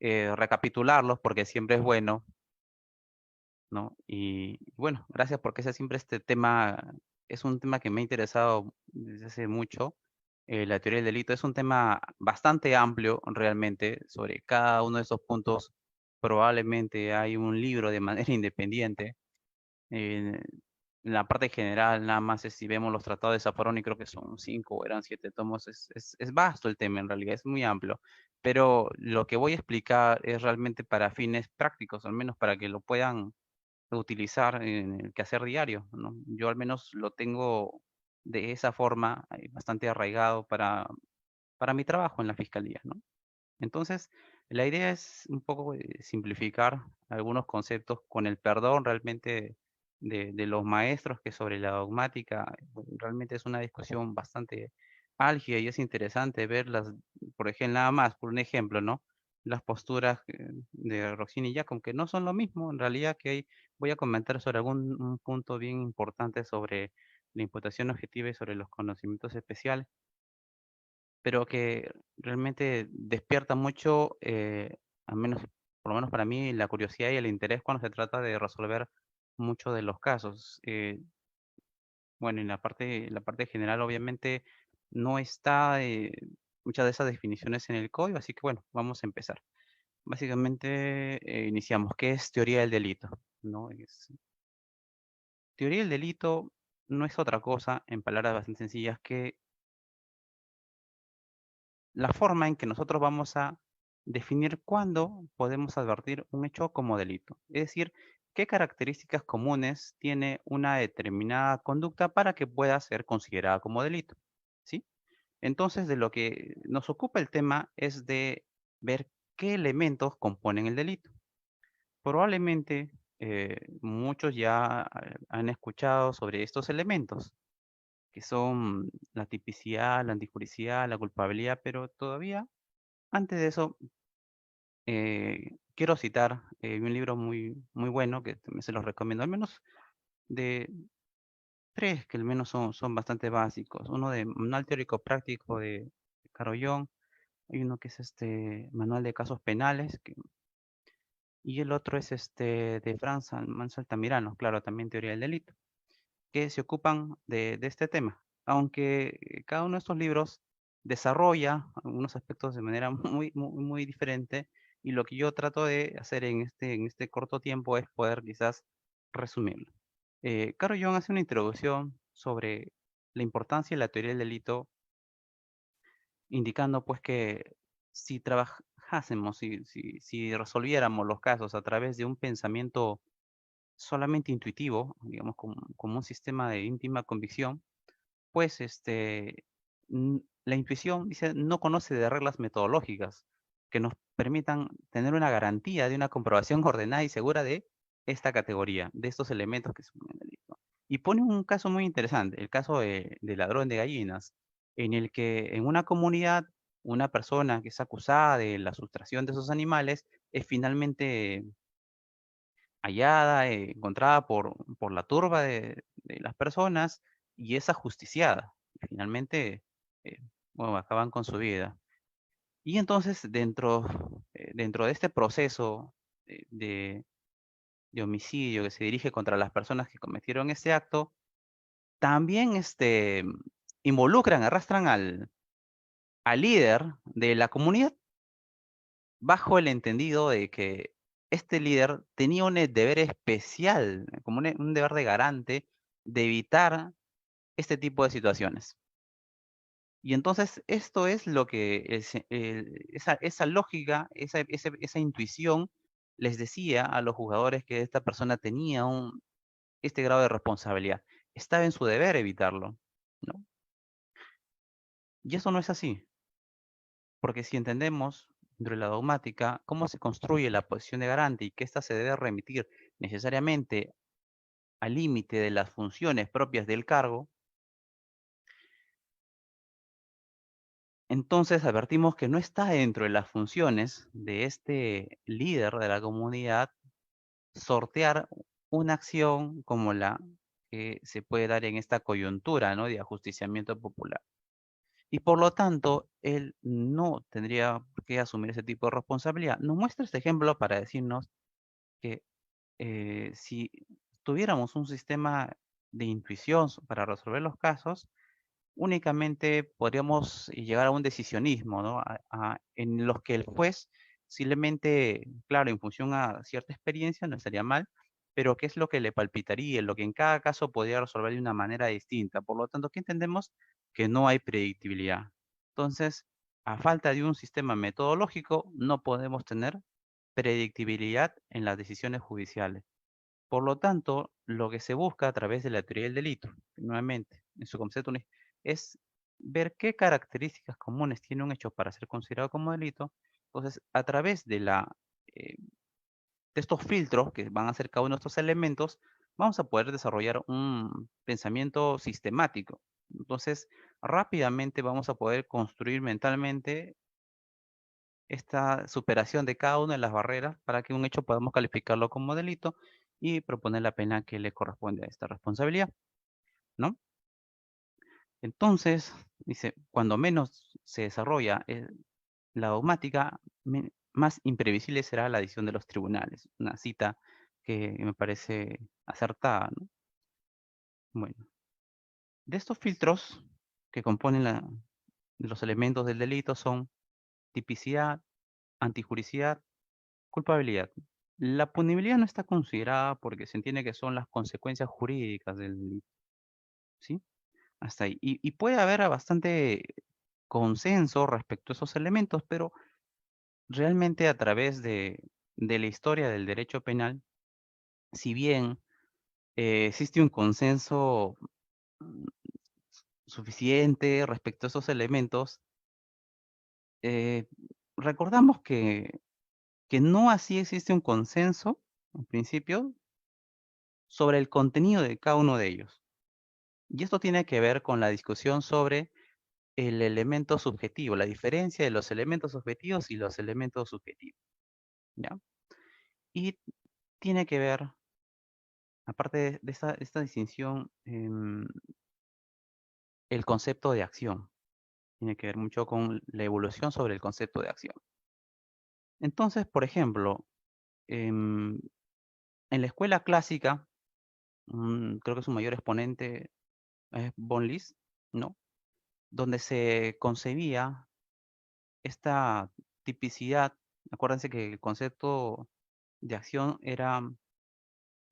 recapitularlos porque siempre es bueno, ¿no? Y bueno, gracias porque ese siempre este tema es un tema que me ha interesado desde hace mucho. La teoría del delito es un tema bastante amplio realmente. Sobre cada uno de esos puntos probablemente hay un libro de manera independiente. En la parte general, nada más si vemos los tratados de Zaffaroni, creo que son 5 o eran 7 tomos, es vasto el tema en realidad, es muy amplio. Pero lo que voy a explicar es realmente para fines prácticos, al menos para que lo puedan utilizar en el quehacer diario, ¿no? Yo al menos lo tengo de esa forma, bastante arraigado para mi trabajo en la fiscalía, ¿no? Entonces, la idea es un poco simplificar algunos conceptos con el perdón realmente de los maestros, que sobre la dogmática realmente es una discusión bastante álgida y es interesante verlas, por ejemplo, nada más, por un ejemplo, ¿no? Las posturas de Roxini y Giacomo, que no son lo mismo, en realidad que hay, voy a comentar sobre algún un punto bien importante sobre la imputación objetiva y sobre los conocimientos especiales, pero que realmente despierta mucho, al menos, por lo menos para mí, la curiosidad y el interés cuando se trata de resolver muchos de los casos. Bueno, en la parte general, obviamente, no está muchas de esas definiciones en el código, así que bueno, vamos a empezar. Básicamente, iniciamos. ¿Qué es teoría del delito? ¿No? Teoría del delito no es otra cosa, en palabras bastante sencillas, que la forma en que nosotros vamos a definir cuándo podemos advertir un hecho como delito. Es decir, qué características comunes tiene una determinada conducta para que pueda ser considerada como delito. ¿Sí? Entonces, de lo que nos ocupa el tema es de ver qué elementos componen el delito. Probablemente muchos ya han escuchado sobre estos elementos, que son la tipicidad, la antijuricidad, la culpabilidad, pero todavía antes de eso, quiero citar, un libro muy bueno que también se los recomiendo, al menos de 3 que al menos son bastante básicos. Uno de Manual Teórico Práctico de Carollón, hay uno que es, Manual de Casos Penales, y el otro es, de Franz Manso Altamirano, claro, también Teoría del Delito, que se ocupan de este tema. Aunque cada uno de estos libros desarrolla algunos aspectos de manera muy diferente, y lo que yo trato de hacer en este corto tiempo es poder quizás resumirlo. Carl Jung hace una introducción sobre la importancia de la teoría del delito, indicando pues que si trabajásemos, si resolviéramos los casos a través de un pensamiento solamente intuitivo, digamos como un sistema de íntima convicción, pues, la intuición, dice, no conoce de reglas metodológicas que nos permitan tener una garantía de una comprobación ordenada y segura de esta categoría, de estos elementos que suponen el delito. Y pone un caso muy interesante, el caso de ladrón de gallinas, en el que en una comunidad, una persona que es acusada de la sustracción de esos animales es finalmente hallada, encontrada por la turba de las personas y es ajusticiada. Y finalmente, eh, bueno, acaban con su vida. Y entonces, dentro de este proceso de homicidio que se dirige contra las personas que cometieron ese acto, también involucran, arrastran al líder de la comunidad, bajo el entendido de que este líder tenía un deber especial, como un deber de garante, de evitar este tipo de situaciones. Y entonces esto es lo que esa lógica, esa intuición les decía a los jugadores que esta persona tenía este grado de responsabilidad. Estaba en su deber evitarlo, ¿no? Y eso no es así, porque si entendemos dentro de la dogmática cómo se construye la posición de garante y que ésta se debe remitir necesariamente al límite de las funciones propias del cargo, entonces advertimos que no está dentro de las funciones de este líder de la comunidad sortear una acción como la que se puede dar en esta coyuntura, ¿no?, de ajusticiamiento popular. y por lo tanto, él no tendría que asumir ese tipo de responsabilidad. Nos muestra este ejemplo para decirnos que si tuviéramos un sistema de intuición para resolver los casos, únicamente podríamos llegar a un decisionismo, ¿no? En los que el juez simplemente, claro, en función a cierta experiencia, no estaría mal, pero qué es lo que le palpitaría, lo que en cada caso podría resolver de una manera distinta. Por lo tanto, ¿qué entendemos? Que no hay predictibilidad. Entonces, a falta de un sistema metodológico, no podemos tener predictibilidad en las decisiones judiciales. Por lo tanto, lo que se busca a través de la teoría del delito, nuevamente, en su concepto, es ver qué características comunes tiene un hecho para ser considerado como delito. Entonces, a través eh, de estos filtros que van a ser cada uno de estos elementos, vamos a poder desarrollar un pensamiento sistemático. Entonces, rápidamente vamos a poder construir mentalmente esta superación de cada una de las barreras para que un hecho podamos calificarlo como delito y proponer la pena que le corresponde a esta responsabilidad, ¿no? Entonces, dice, cuando menos se desarrolla la dogmática, más imprevisible será la decisión de los tribunales. Una cita que me parece acertada, ¿no? Bueno, de estos filtros que componen los elementos del delito son tipicidad, antijuricidad, culpabilidad. La punibilidad no está considerada porque se entiende que son las consecuencias jurídicas del delito, ¿sí? Hasta ahí. Y puede haber bastante consenso respecto a esos elementos, pero realmente a través de la historia del derecho penal, si bien existe un consenso mm, suficiente respecto a esos elementos, eh, recordamos que no así existe un consenso, en principio, sobre el contenido de cada uno de ellos. Y esto tiene que ver con la discusión sobre el elemento subjetivo, la diferencia de los elementos objetivos y los elementos subjetivos, ¿ya? Y tiene que ver, aparte de esta distinción, el concepto de acción. Tiene que ver mucho con la evolución sobre el concepto de acción. Entonces, por ejemplo, em, en la escuela clásica, creo que su mayor exponente es von List, ¿no? Donde se concebía esta tipicidad. Acuérdense que el concepto de acción era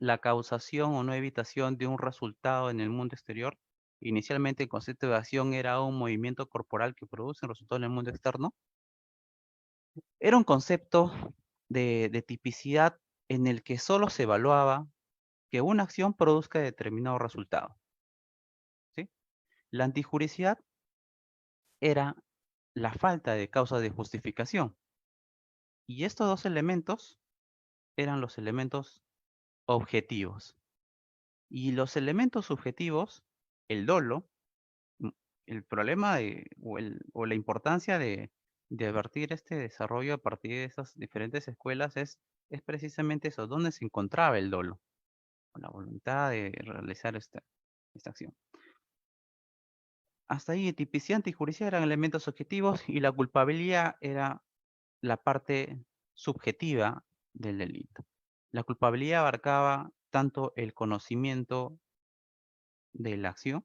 la causación o no evitación de un resultado en el mundo exterior. Inicialmente el concepto de acción era un movimiento corporal que produce un resultado en el mundo externo. Era un concepto de tipicidad en el que solo se evaluaba que una acción produzca determinado resultado, ¿sí? La antijuricidad era la falta de causa de justificación. Y estos dos elementos eran los elementos objetivos. Y los elementos subjetivos, el dolo, mm, el problema o la importancia de advertir este desarrollo a partir de esas diferentes escuelas es precisamente eso, dónde se encontraba el dolo, con la voluntad de realizar esta acción. Hasta ahí, tipicidad, antijuricidad eran elementos objetivos y la culpabilidad era la parte subjetiva del delito. La culpabilidad abarcaba tanto el conocimiento de la acción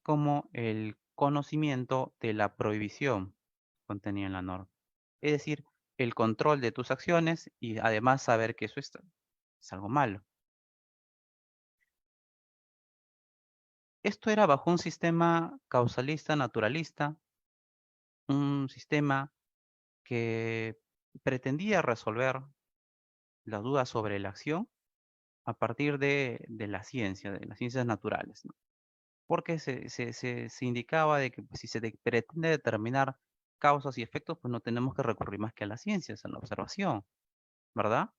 como el conocimiento de la prohibición contenida en la norma. Es decir, el control de tus acciones y además saber que eso es algo malo. Esto era bajo un sistema causalista naturalista, un sistema que pretendía resolver las dudas sobre la acción a partir de la ciencia, de las ciencias naturales, ¿no? Porque se indicaba de que pues, si pretende determinar causas y efectos, pues no tenemos que recurrir más que a las ciencias, a la observación, ¿verdad?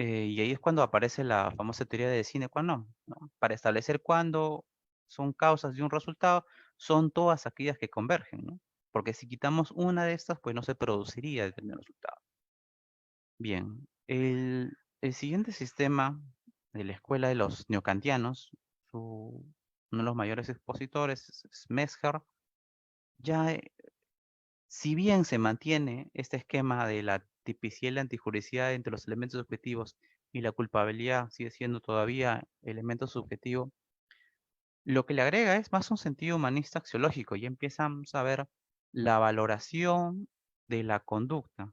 Y ahí es cuando aparece la famosa teoría de sine qua non, ¿no? Para establecer cuándo son causas de un resultado, son todas aquellas que convergen, ¿no? Porque si quitamos una de estas, pues no se produciría determinado resultado. Bien, el siguiente sistema de la escuela de los neocantianos, uno de los mayores expositores, es Mesger, ya si bien se mantiene este esquema de la tipicidad y la antijuricidad entre los elementos subjetivos y la culpabilidad sigue siendo todavía elemento subjetivo, lo que le agrega es más un sentido humanista axiológico y empezamos a ver la valoración de la conducta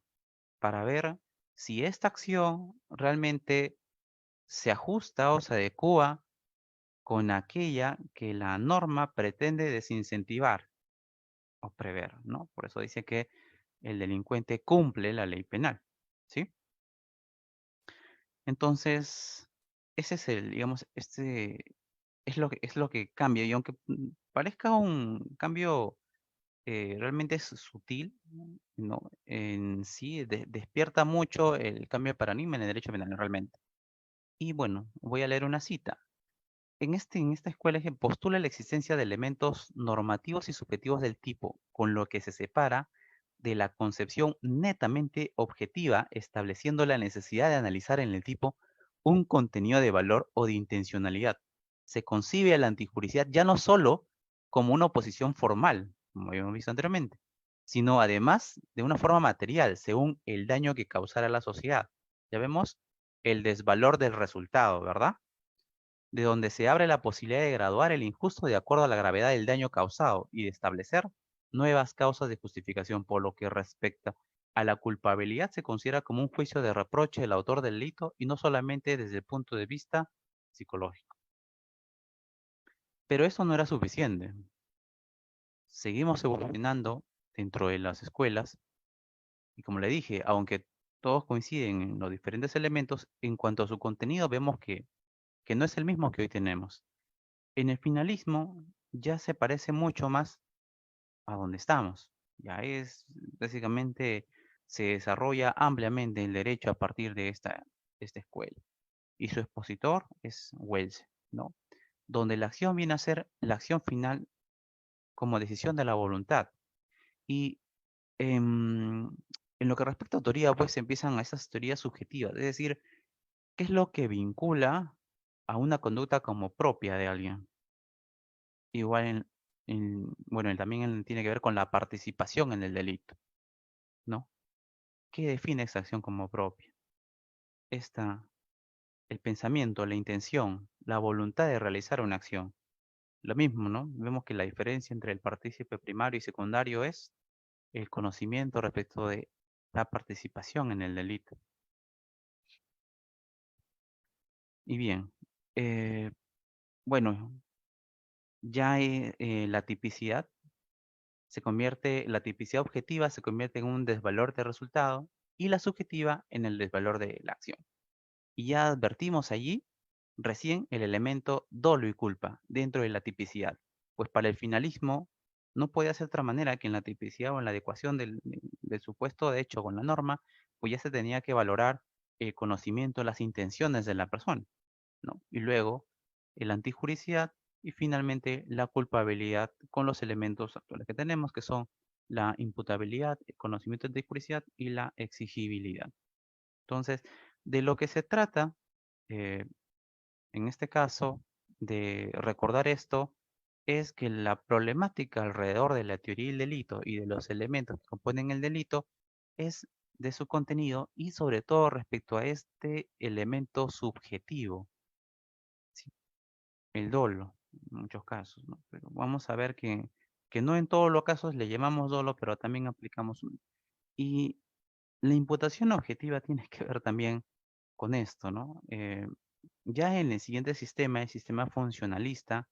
para ver si esta acción realmente se ajusta o se adecua con aquella que la norma pretende desincentivar o prever, ¿no? Por eso dice que el delincuente cumple la ley penal, ¿sí? Entonces, ese es el, digamos, es lo que cambia. Y aunque parezca un cambio realmente es sutil, ¿no? En sí despierta mucho el cambio de paradigma en el derecho penal, realmente. Y bueno, voy a leer una cita. En esta escuela que postula la existencia de elementos normativos y subjetivos del tipo, con lo que se separa de la concepción netamente objetiva, estableciendo la necesidad de analizar en el tipo un contenido de valor o de intencionalidad. Se concibe a la antijuricidad ya no solo como una oposición formal, como habíamos visto anteriormente, sino además de una forma material, según el daño que causara a la sociedad. Ya vemos el desvalor del resultado, ¿verdad? De donde se abre la posibilidad de graduar el injusto de acuerdo a la gravedad del daño causado y de establecer nuevas causas de justificación. Por lo que respecta a la culpabilidad, se considera como un juicio de reproche del autor del delito y no solamente desde el punto de vista psicológico. Pero eso no era suficiente. Seguimos evolucionando dentro de las escuelas y como le dije, aunque todos coinciden en los diferentes elementos, en cuanto a su contenido vemos que no es el mismo que hoy tenemos. En el finalismo ya se parece mucho más a donde estamos. Ya es, básicamente, se desarrolla ampliamente el derecho a partir de esta escuela. Y su expositor es Wells, ¿no? Donde la acción viene a ser la acción final como decisión de la voluntad. Y en lo que respecta a autoría, pues empiezan a esas teorías subjetivas, es decir, ¿qué es lo que vincula a una conducta como propia de alguien? Igual bueno, también tiene que ver con la participación en el delito, ¿no? ¿Qué define esa acción como propia? Esta, el pensamiento, la intención, la voluntad de realizar una acción. Lo mismo, ¿no? Vemos que la diferencia entre el partícipe primario y secundario es el conocimiento respecto de la participación en el delito. Y bien, eh, bueno, ya la tipicidad la tipicidad objetiva se convierte en un desvalor de resultado y la subjetiva en el desvalor de la acción. Y ya advertimos allí recién el elemento dolo y culpa dentro de la tipicidad, pues para el finalismo no puede ser de otra manera que en la tipicidad o en la adecuación del supuesto de hecho con la norma, pues ya se tenía que valorar el conocimiento, las intenciones de la persona, ¿no? Y luego el antijuricidad y finalmente la culpabilidad con los elementos actuales que tenemos, que son la imputabilidad, el conocimiento de antijuricidad y la exigibilidad. Entonces, de lo que se trata, eh, en este caso, de recordar esto, es que la problemática alrededor de la teoría del delito y de los elementos que componen el delito es de su contenido y sobre todo respecto a este elemento subjetivo, ¿sí? El dolo, en muchos casos, ¿no? Pero vamos a ver que no en todos los casos le llamamos dolo, pero también aplicamos un... Y la imputación objetiva tiene que ver también con esto, ¿no? Ya en el siguiente sistema, el sistema funcionalista,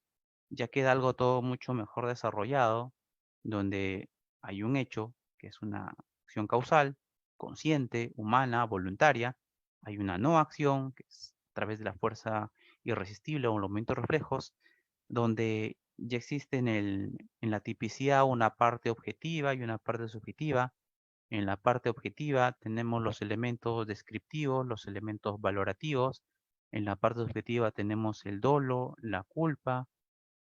ya queda algo todo mucho mejor desarrollado, donde hay un hecho, que es una acción causal, consciente, humana, voluntaria, hay una no acción, que es a través de la fuerza irresistible o los momentos reflejos, donde ya existe en la tipicidad una parte objetiva y una parte subjetiva. En la parte objetiva tenemos los elementos descriptivos, los elementos valorativos. En la parte subjetiva tenemos el dolo, la culpa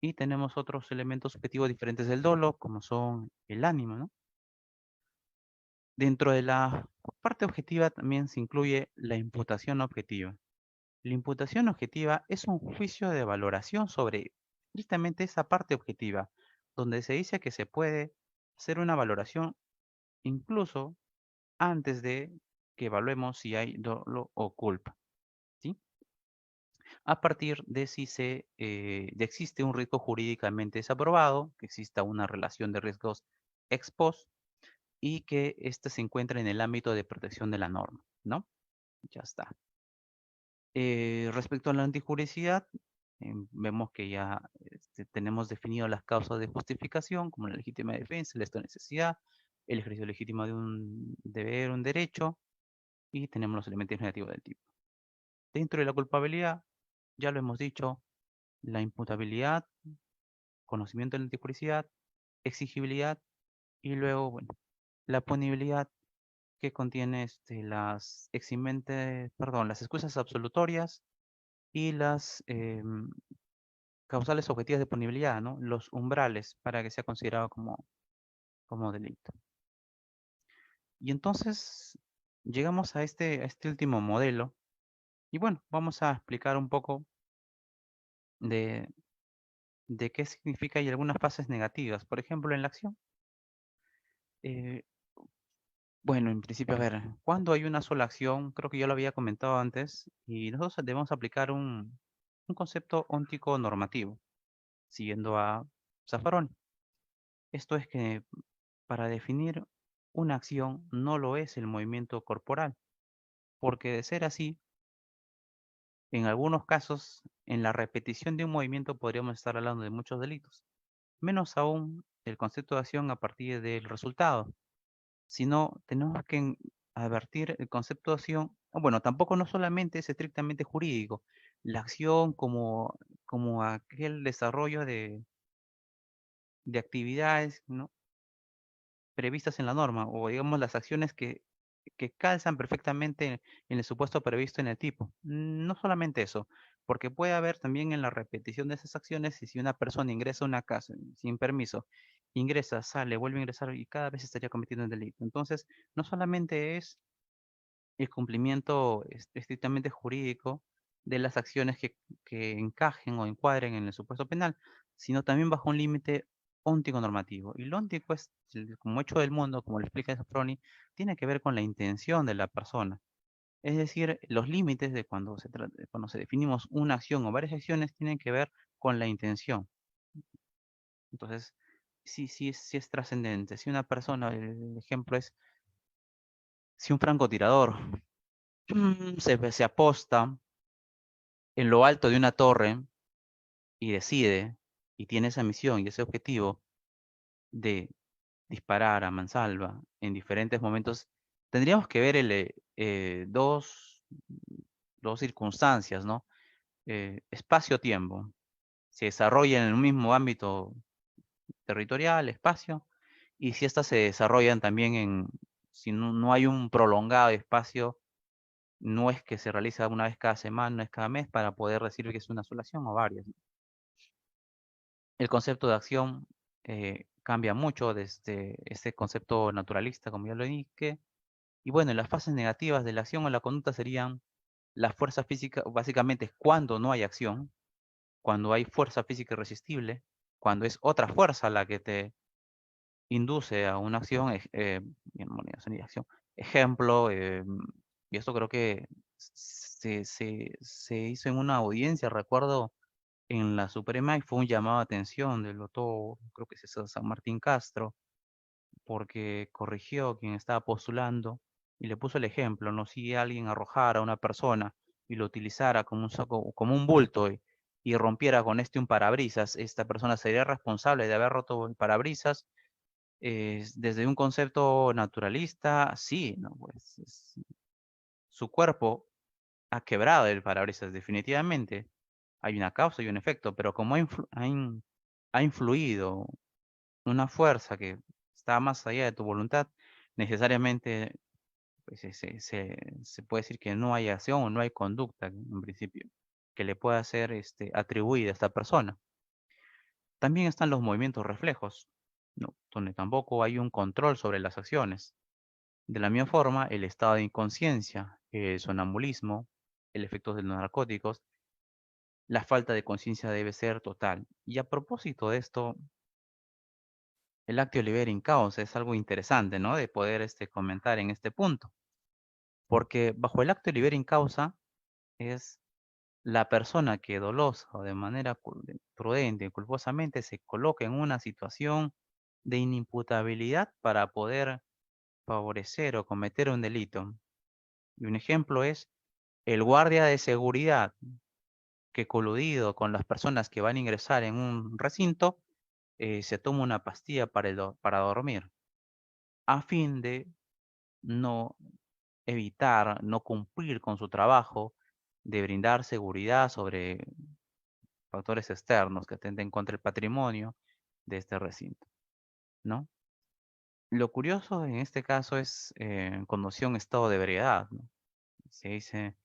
y tenemos otros elementos subjetivos diferentes del dolo, como son el ánimo, ¿no? Dentro de la parte objetiva también se incluye la imputación objetiva. La imputación objetiva es un juicio de valoración sobre estrictamente esa parte objetiva, donde se dice que se puede hacer una valoración incluso antes de que evaluemos si hay dolo o culpa, ¿sí? A partir de si de existe un riesgo jurídicamente desaprobado, que exista una relación de riesgos ex post y que éste se encuentre en el ámbito de protección de la norma, ¿no? Ya está. Respecto a la antijuricidad, vemos que ya tenemos definido las causas de justificación, como la legítima defensa, el estado de necesidad, el ejercicio legítimo de un deber, un derecho, y tenemos los elementos negativos del tipo. Dentro de la culpabilidad, ya lo hemos dicho, la imputabilidad, conocimiento de la antijuricidad, exigibilidad, y luego, bueno, la punibilidad que contiene las excusas absolutorias y las causales objetivas de punibilidad, ¿no? Los umbrales para que sea considerado como delito. Y entonces llegamos a este último modelo y bueno, vamos a explicar un poco de, de qué significa y algunas fases negativas. Por ejemplo, en la acción. eh, bueno, en principio, a ver, cuando hay una sola acción, creo que yo lo había comentado antes, y nosotros debemos aplicar un concepto óntico normativo, siguiendo a Zaffaroni. Esto es que para definir una acción no lo es el movimiento corporal, porque de ser así, en algunos casos, en la repetición de un movimiento podríamos estar hablando de muchos delitos, menos aún el concepto de acción a partir del resultado, sino tenemos que advertir el concepto de acción, o bueno, tampoco no solamente es estrictamente jurídico, la acción como aquel desarrollo de actividades, ¿no? previstas en la norma o digamos las acciones que calzan perfectamente en el supuesto previsto en el tipo. No solamente eso, porque puede haber también en la repetición de esas acciones y si una persona ingresa a una casa sin permiso, ingresa, sale, vuelve a ingresar y cada vez estaría cometiendo un delito. Entonces, no solamente es el cumplimiento estrictamente jurídico de las acciones que encajen o encuadren en el supuesto penal, sino también bajo un límite óntico normativo. Y lo óntico es, como hecho del mundo, como lo explica Safroni, tiene que ver con la intención de la persona. Es decir, los límites de cuando se definimos una acción o varias acciones tienen que ver con la intención. Entonces, sí es trascendente. Si una persona, el ejemplo es, si un francotirador se aposta en lo alto de una torre y decide, y tiene esa misión y ese objetivo de disparar a mansalva en diferentes momentos, tendríamos que ver dos circunstancias, ¿no? Espacio-tiempo. Se desarrolla en el mismo ámbito territorial, espacio, y si éstas se desarrollan también si no hay un prolongado espacio, no es que se realiza una vez cada semana, no es cada mes, para poder decir que es una sola acción o varias. El concepto de acción cambia mucho desde este concepto naturalista, como ya lo indiqué. Y bueno, las fases negativas de la acción o la conducta serían la fuerza física, básicamente es cuando no hay acción, cuando hay fuerza física irresistible, cuando es otra fuerza la que te induce a una acción, bien, moneda, sonido y acción. Ejemplo, y esto creo que se hizo en una audiencia, recuerdo, en la Suprema y fue un llamado de atención del doctor, creo que es San Martín Castro, porque corrigió quien estaba postulando y le puso el ejemplo, ¿no? Si alguien arrojara a una persona y lo utilizara como un saco, como un bulto y rompiera con un parabrisas, esta persona sería responsable de haber roto el parabrisas. Desde un concepto naturalista, sí, ¿no? Pues su cuerpo ha quebrado el parabrisas definitivamente. Hay una causa y un efecto, pero como ha influido una fuerza que está más allá de tu voluntad, necesariamente pues, se puede decir que no hay acción o no hay conducta en principio que le pueda ser atribuida a esta persona. También están los movimientos reflejos, ¿no? Donde tampoco hay un control sobre las acciones. De la misma forma, el estado de inconsciencia, el sonambulismo, el efecto de los narcóticos, la falta de conciencia debe ser total. Y a propósito de esto, el actio libera in causa es algo interesante, ¿no? De poder comentar en este punto. Porque bajo el actio libera in causa es la persona que dolosa o de manera prudente, culposamente, se coloca en una situación de inimputabilidad para poder favorecer o cometer un delito. Y un ejemplo es el guardia de seguridad que coludido con las personas que van a ingresar en un recinto, se toma una pastilla para dormir, a fin de no evitar, no cumplir con su trabajo de brindar seguridad sobre factores externos que atenten contra el patrimonio de este recinto, ¿no? Lo curioso en este caso es conoció un estado de ebriedad, ¿no? Se dice,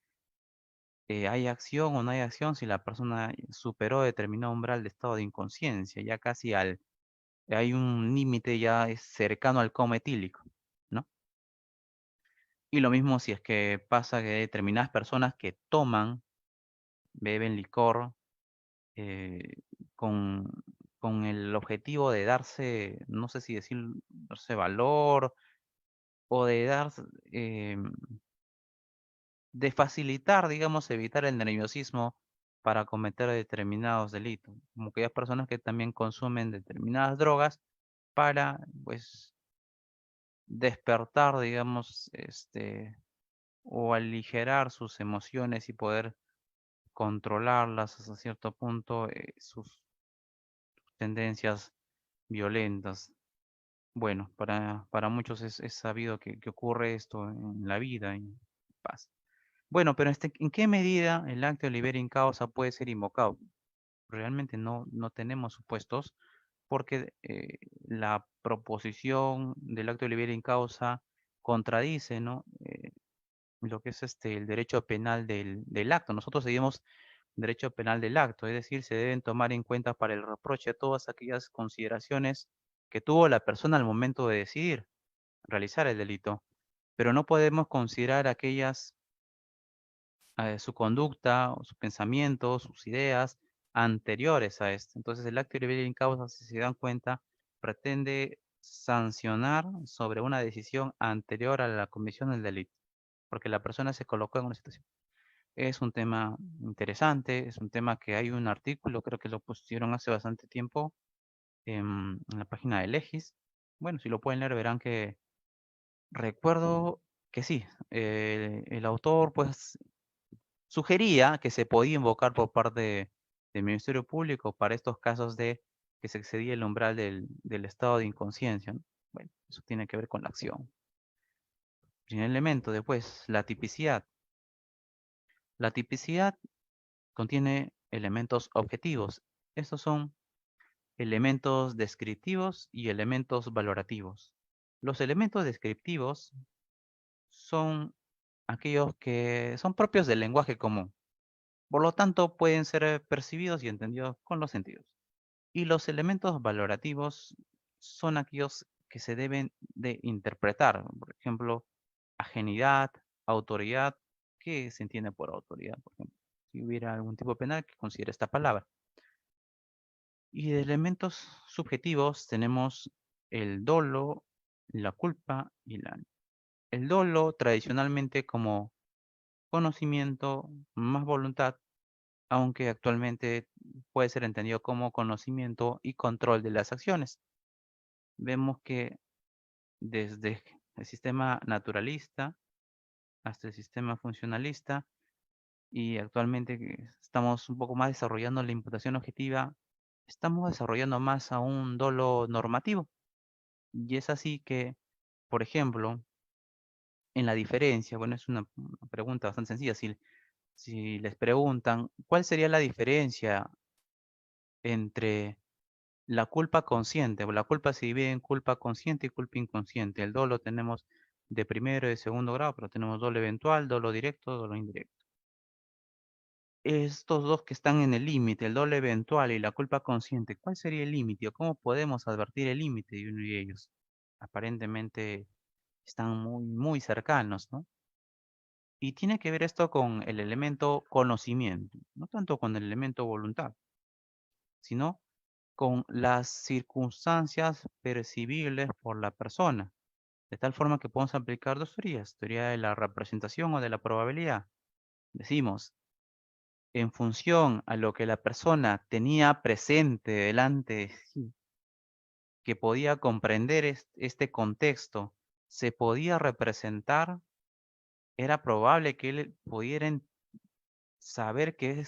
¿hay acción o no hay acción si la persona superó determinado umbral de estado de inconsciencia, ya casi hay un límite ya es cercano al coma etílico, ¿no? Y lo mismo si es que pasa que determinadas personas que toman, beben licor, eh, con, con el objetivo de darse, no sé si decir, darse valor o de dar, em, de facilitar, digamos, evitar el nerviosismo para cometer determinados delitos. Como aquellas personas que también consumen determinadas drogas para, pues, despertar, digamos, o aligerar sus emociones y poder controlarlas hasta cierto punto, sus tendencias violentas. Bueno, para muchos es sabido que ocurre esto en la vida y pasa. Bueno, pero ¿en qué medida el acto de libera in causa puede ser invocado? Realmente no tenemos supuestos porque la proposición del acto de libera in causa contradice, ¿no? Lo que es el derecho penal del acto. Nosotros seguimos derecho penal del acto, es decir, se deben tomar en cuenta para el reproche todas aquellas consideraciones que tuvo la persona al momento de decidir realizar el delito, pero no podemos considerar aquellas, su conducta, o sus pensamientos, sus ideas anteriores a esto. Entonces, el acto de rebelión in causa, si se dan cuenta, pretende sancionar sobre una decisión anterior a la comisión del delito, porque la persona se colocó en una situación. Es un tema interesante, es un tema que hay un artículo, creo que lo pusieron hace bastante tiempo en la página de Legis. Bueno, si lo pueden leer verán que recuerdo que sí, el autor pues sugería que se podía invocar por parte del Ministerio Público para estos casos de que se excedía el umbral del estado de inconsciencia, ¿no? Bueno, eso tiene que ver con la acción. Primer elemento, después, la tipicidad. La tipicidad contiene elementos objetivos. Estos son elementos descriptivos y elementos valorativos. Los elementos descriptivos son aquellos que son propios del lenguaje común. Por lo tanto, pueden ser percibidos y entendidos con los sentidos. Y los elementos valorativos son aquellos que se deben de interpretar. Por ejemplo, ajenidad, autoridad. ¿Qué se entiende por autoridad? Por ejemplo, si hubiera algún tipo penal que considere esta palabra. Y de elementos subjetivos tenemos el dolo, la culpa y el dolo tradicionalmente como conocimiento más voluntad, aunque actualmente puede ser entendido como conocimiento y control de las acciones. Vemos que desde el sistema naturalista hasta el sistema funcionalista y actualmente que estamos un poco más desarrollando la imputación objetiva, estamos desarrollando más a un dolo normativo. Y es así que, por ejemplo, en la diferencia, bueno, es una pregunta bastante sencilla, si les preguntan, ¿cuál sería la diferencia entre la culpa consciente? O la culpa se divide en culpa consciente y culpa inconsciente. El dolo tenemos de primero y de segundo grado, pero tenemos dolo eventual, dolo directo, dolo indirecto. Estos dos que están en el límite, el dolo eventual y la culpa consciente, ¿cuál sería el límite o cómo podemos advertir el límite de uno de ellos? Aparentemente están muy cercanos, ¿no? Y tiene que ver esto con el elemento conocimiento, no tanto con el elemento voluntad, sino con las circunstancias percibibles por la persona, de tal forma que podemos aplicar dos teorías, teoría de la representación o de la probabilidad. Decimos, en función a lo que la persona tenía presente delante de sí, que podía comprender este contexto, se podía representar, era probable que él pudiera saber que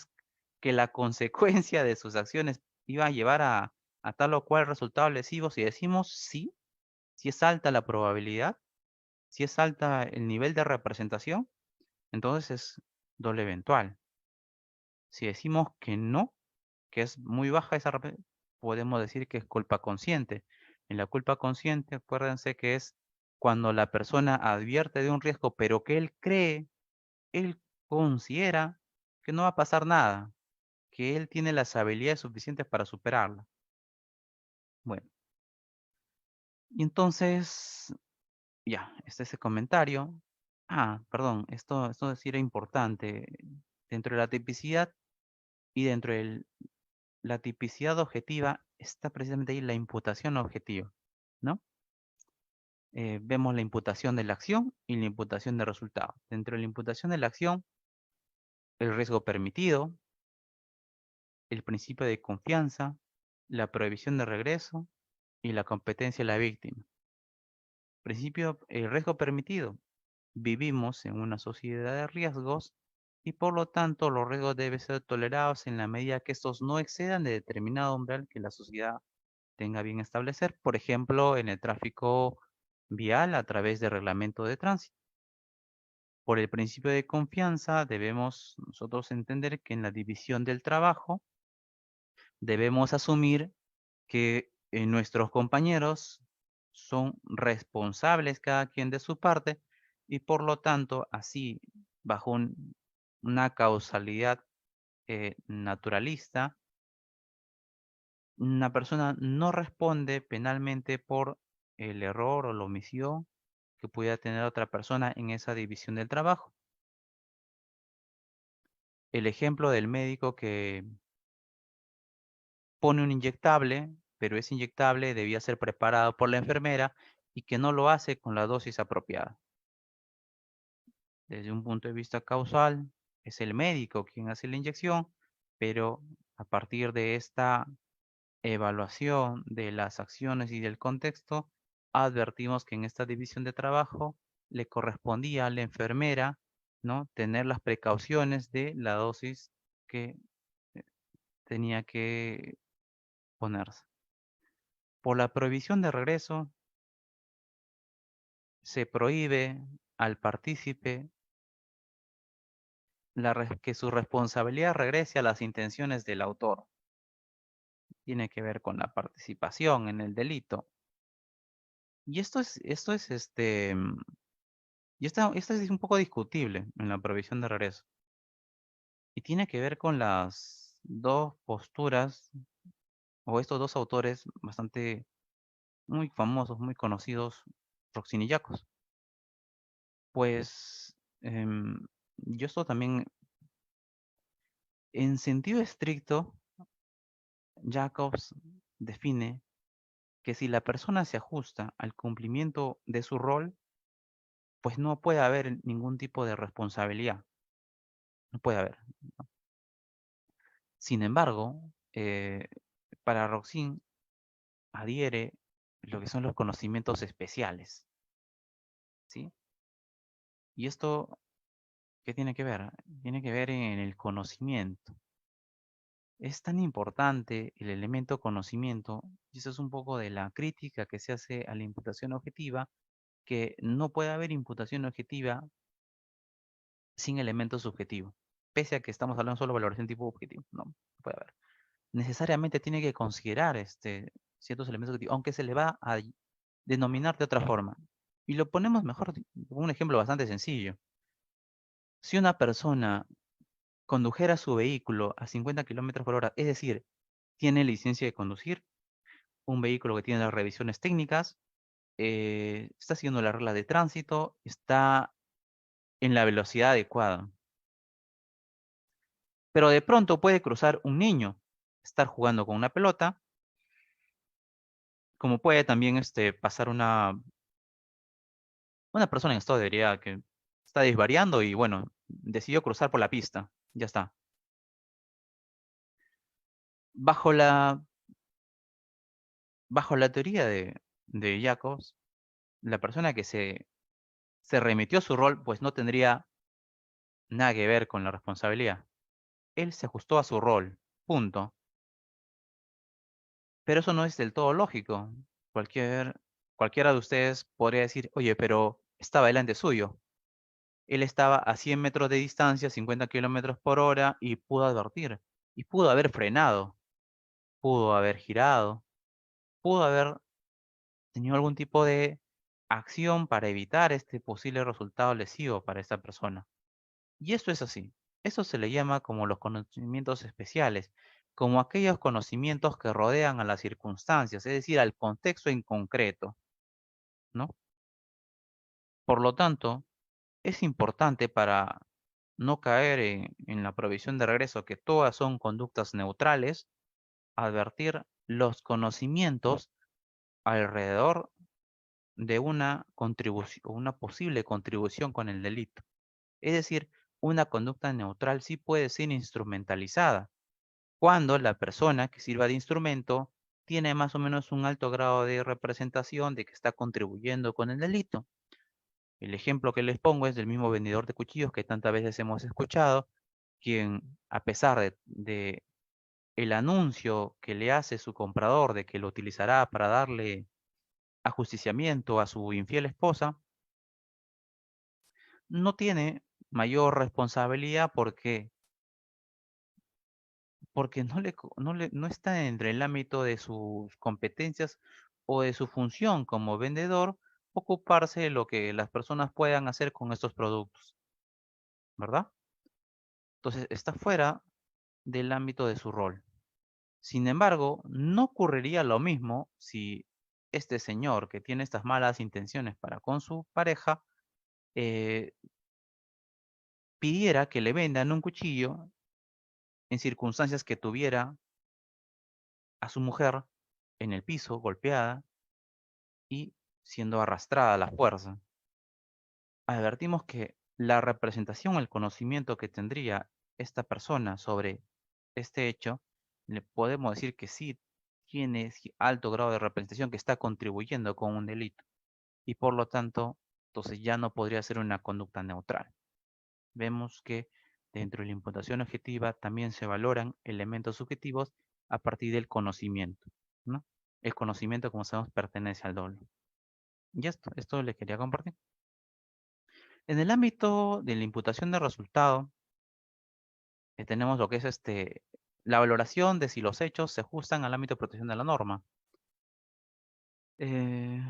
la consecuencia de sus acciones iba a llevar a tal o cual resultado lesivo. Si decimos sí, si es alta la probabilidad, si es alta el nivel de representación, entonces es doble eventual. Si decimos que no, que es muy baja esa podemos decir que es culpa consciente. En la culpa consciente, acuérdense que es cuando la persona advierte de un riesgo, pero que él cree, él considera que no va a pasar nada, que él tiene las habilidades suficientes para superarla. Bueno, y entonces, ya, este es el comentario. Ah, perdón, esto sí era importante. Dentro de la tipicidad y dentro de la tipicidad objetiva está precisamente ahí la imputación objetiva, ¿no? Vemos la imputación de la acción y la imputación del resultado. Dentro de la imputación de la acción, el riesgo permitido, el principio de confianza, la prohibición de regreso y la competencia de la víctima. Principio, el riesgo permitido. Vivimos en una sociedad de riesgos y por lo tanto los riesgos deben ser tolerados en la medida que estos no excedan de determinado umbral que la sociedad tenga bien establecer, por ejemplo, en el tráfico vial a través de reglamento de tránsito. Por el principio de confianza debemos nosotros entender que en la división del trabajo debemos asumir que nuestros compañeros son responsables cada quien de su parte y por lo tanto así bajo una causalidad naturalista, una persona no responde penalmente por el error o la omisión que pudiera tener otra persona en esa división del trabajo. El ejemplo del médico que pone un inyectable, pero ese inyectable debía ser preparado por la enfermera y que no lo hace con la dosis apropiada. Desde un punto de vista causal, es el médico quien hace la inyección, pero a partir de esta evaluación de las acciones y del contexto, advertimos que en esta división de trabajo le correspondía a la enfermera, ¿no?, tener las precauciones de la dosis que eh, tenía que ponerse. Por la prohibición de regreso, se prohíbe al partícipe que su responsabilidad regrese a las intenciones del autor. Tiene que ver con la participación en el delito. Y esto es un poco discutible en la prohibición de regreso. Y tiene que ver con las dos posturas, o estos dos autores bastante muy famosos, muy conocidos, Roxin y Jacobs. Pues yo esto también, en sentido estricto, Jacobs define que si la persona se ajusta al cumplimiento de su rol, pues no puede haber ningún tipo de responsabilidad. No puede haber. Sin embargo, para Roxin adhiere lo que son los conocimientos especiales, ¿sí? Y esto, ¿qué tiene que ver? Tiene que ver en el conocimiento. Es tan importante el elemento conocimiento, y eso es un poco de la crítica que se hace a la imputación objetiva, que no puede haber imputación objetiva sin elemento subjetivo. Pese a que estamos hablando solo de valoración tipo objetivo, no puede haber. Necesariamente tiene que considerar ciertos elementos objetivos, aunque se le va a denominar de otra forma. Y lo ponemos mejor, un ejemplo bastante sencillo. Si una persona condujera su vehículo a 50 kilómetros por hora, es decir, tiene licencia de conducir, un vehículo que tiene las revisiones técnicas, está siguiendo la regla de tránsito, está en la velocidad adecuada. Pero de pronto puede cruzar un niño, estar jugando con una pelota, como puede también pasar una persona en estado de ebriedad que está desvariando y bueno, decidió cruzar por la pista. Ya está. Bajo la, bajo la teoría de Jacobs, la persona que se remitió a su rol, pues no tendría nada que ver con la responsabilidad. Él se ajustó a su rol. Punto. Pero eso no es del todo lógico. Cualquiera de ustedes podría decir, oye, pero estaba delante suyo. Él estaba a 100 metros de distancia, 50 kilómetros por hora, y pudo advertir. Y pudo haber frenado, pudo haber girado, pudo haber tenido algún tipo de acción para evitar este posible resultado lesivo para esta persona. Y esto es así. Eso se le llama como los conocimientos especiales, como aquellos conocimientos que rodean a las circunstancias, es decir, al contexto en concreto, ¿no? Por lo tanto, es importante para no caer en la provisión de regreso que todas son conductas neutrales, advertir los conocimientos alrededor de una contribución, una posible contribución con el delito. Es decir, una conducta neutral sí puede ser instrumentalizada cuando la persona que sirva de instrumento tiene más o menos un alto grado de representación de que está contribuyendo con el delito. El ejemplo que les pongo es del mismo vendedor de cuchillos que tantas veces hemos escuchado, quien a pesar de el anuncio que le hace su comprador de que lo utilizará para darle ajusticiamiento a su infiel esposa, no tiene mayor responsabilidad porque no está dentro del ámbito de sus competencias o de su función como vendedor ocuparse de lo que las personas puedan hacer con estos productos, ¿verdad? Entonces está fuera del ámbito de su rol. Sin embargo, no ocurriría lo mismo si este señor que tiene estas malas intenciones para con su pareja eh, pidiera que le vendan un cuchillo en circunstancias que tuviera a su mujer en el piso, golpeada y siendo arrastrada a la fuerza. Advertimos que la representación, el conocimiento que tendría esta persona sobre este hecho, le podemos decir que sí tiene alto grado de representación, que está contribuyendo con un delito y por lo tanto, entonces ya no podría ser una conducta neutral. Vemos que dentro de la imputación objetiva también se valoran elementos subjetivos a partir del conocimiento, ¿no? El conocimiento, como sabemos, pertenece al dolo. Y esto le quería compartir. En el ámbito de la imputación de resultado, tenemos lo que es la valoración de si los hechos se ajustan al ámbito de protección de la norma. Eh,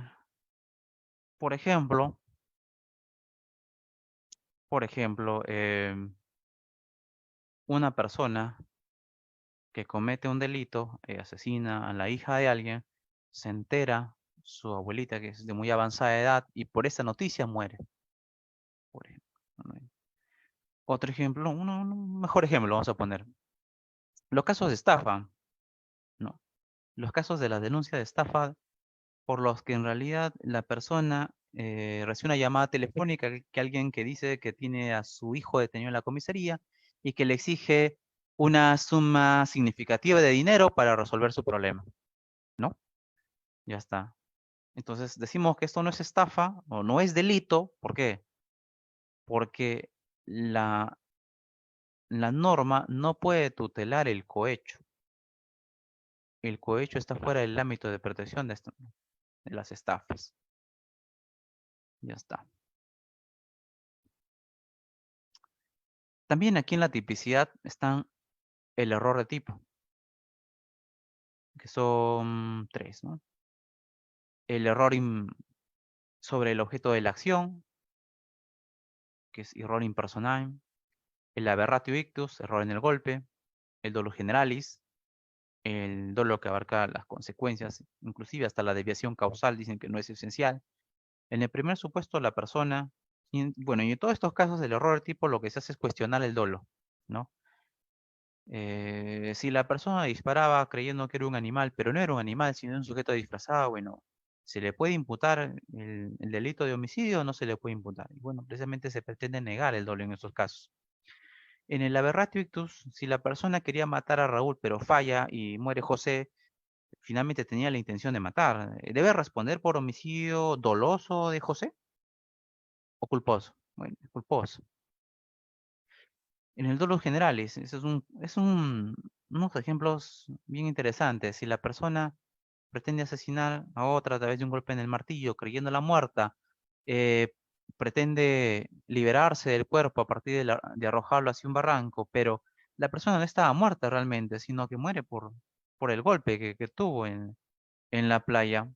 por ejemplo, una persona que comete un delito, asesina a la hija de alguien, se entera, su abuelita que es de muy avanzada edad, y por esa noticia muere. Por ejemplo, ¿no? Otro ejemplo, un mejor ejemplo vamos a poner. Los casos de estafa, ¿no? Los casos de la denuncia de estafa por los que en realidad la persona recibe una llamada telefónica que alguien que dice que tiene a su hijo detenido en la comisaría y que le exige una suma significativa de dinero para resolver su problema, ¿no? Ya está. Entonces decimos que esto no es estafa o no es delito. ¿Por qué? Porque la, la norma no puede tutelar el cohecho. El cohecho está fuera del ámbito de protección de las estafas. Ya está. También aquí en la tipicidad están el error de tipo, que son tres, ¿no? El error sobre el objeto de la acción, que es error impersonal. El aberratio ictus, error en el golpe. El dolo generalis, el dolo que abarca las consecuencias, inclusive hasta la desviación causal, dicen que no es esencial. En el primer supuesto, la persona Y, bueno, y en todos estos casos del error tipo lo que se hace es cuestionar el dolo, ¿no? Si la persona disparaba creyendo que era un animal, pero no era un animal, sino un sujeto disfrazado, bueno, ¿se le puede imputar el delito de homicidio o no se le puede imputar? Y bueno, precisamente se pretende negar el dolo en estos casos. En el aberratio ictus, si la persona quería matar a Raúl, pero falla y muere José, finalmente tenía la intención de matar. ¿Debe responder por homicidio doloso de José o culposo? Bueno, culposo. En el dolo generales, eso unos ejemplos bien interesantes. Si la persona pretende asesinar a otra a través de un golpe en el martillo, creyéndola muerta, eh, pretende liberarse del cuerpo a partir de arrojarlo hacia un barranco, pero la persona no estaba muerta realmente, sino que muere por el golpe que tuvo en la playa.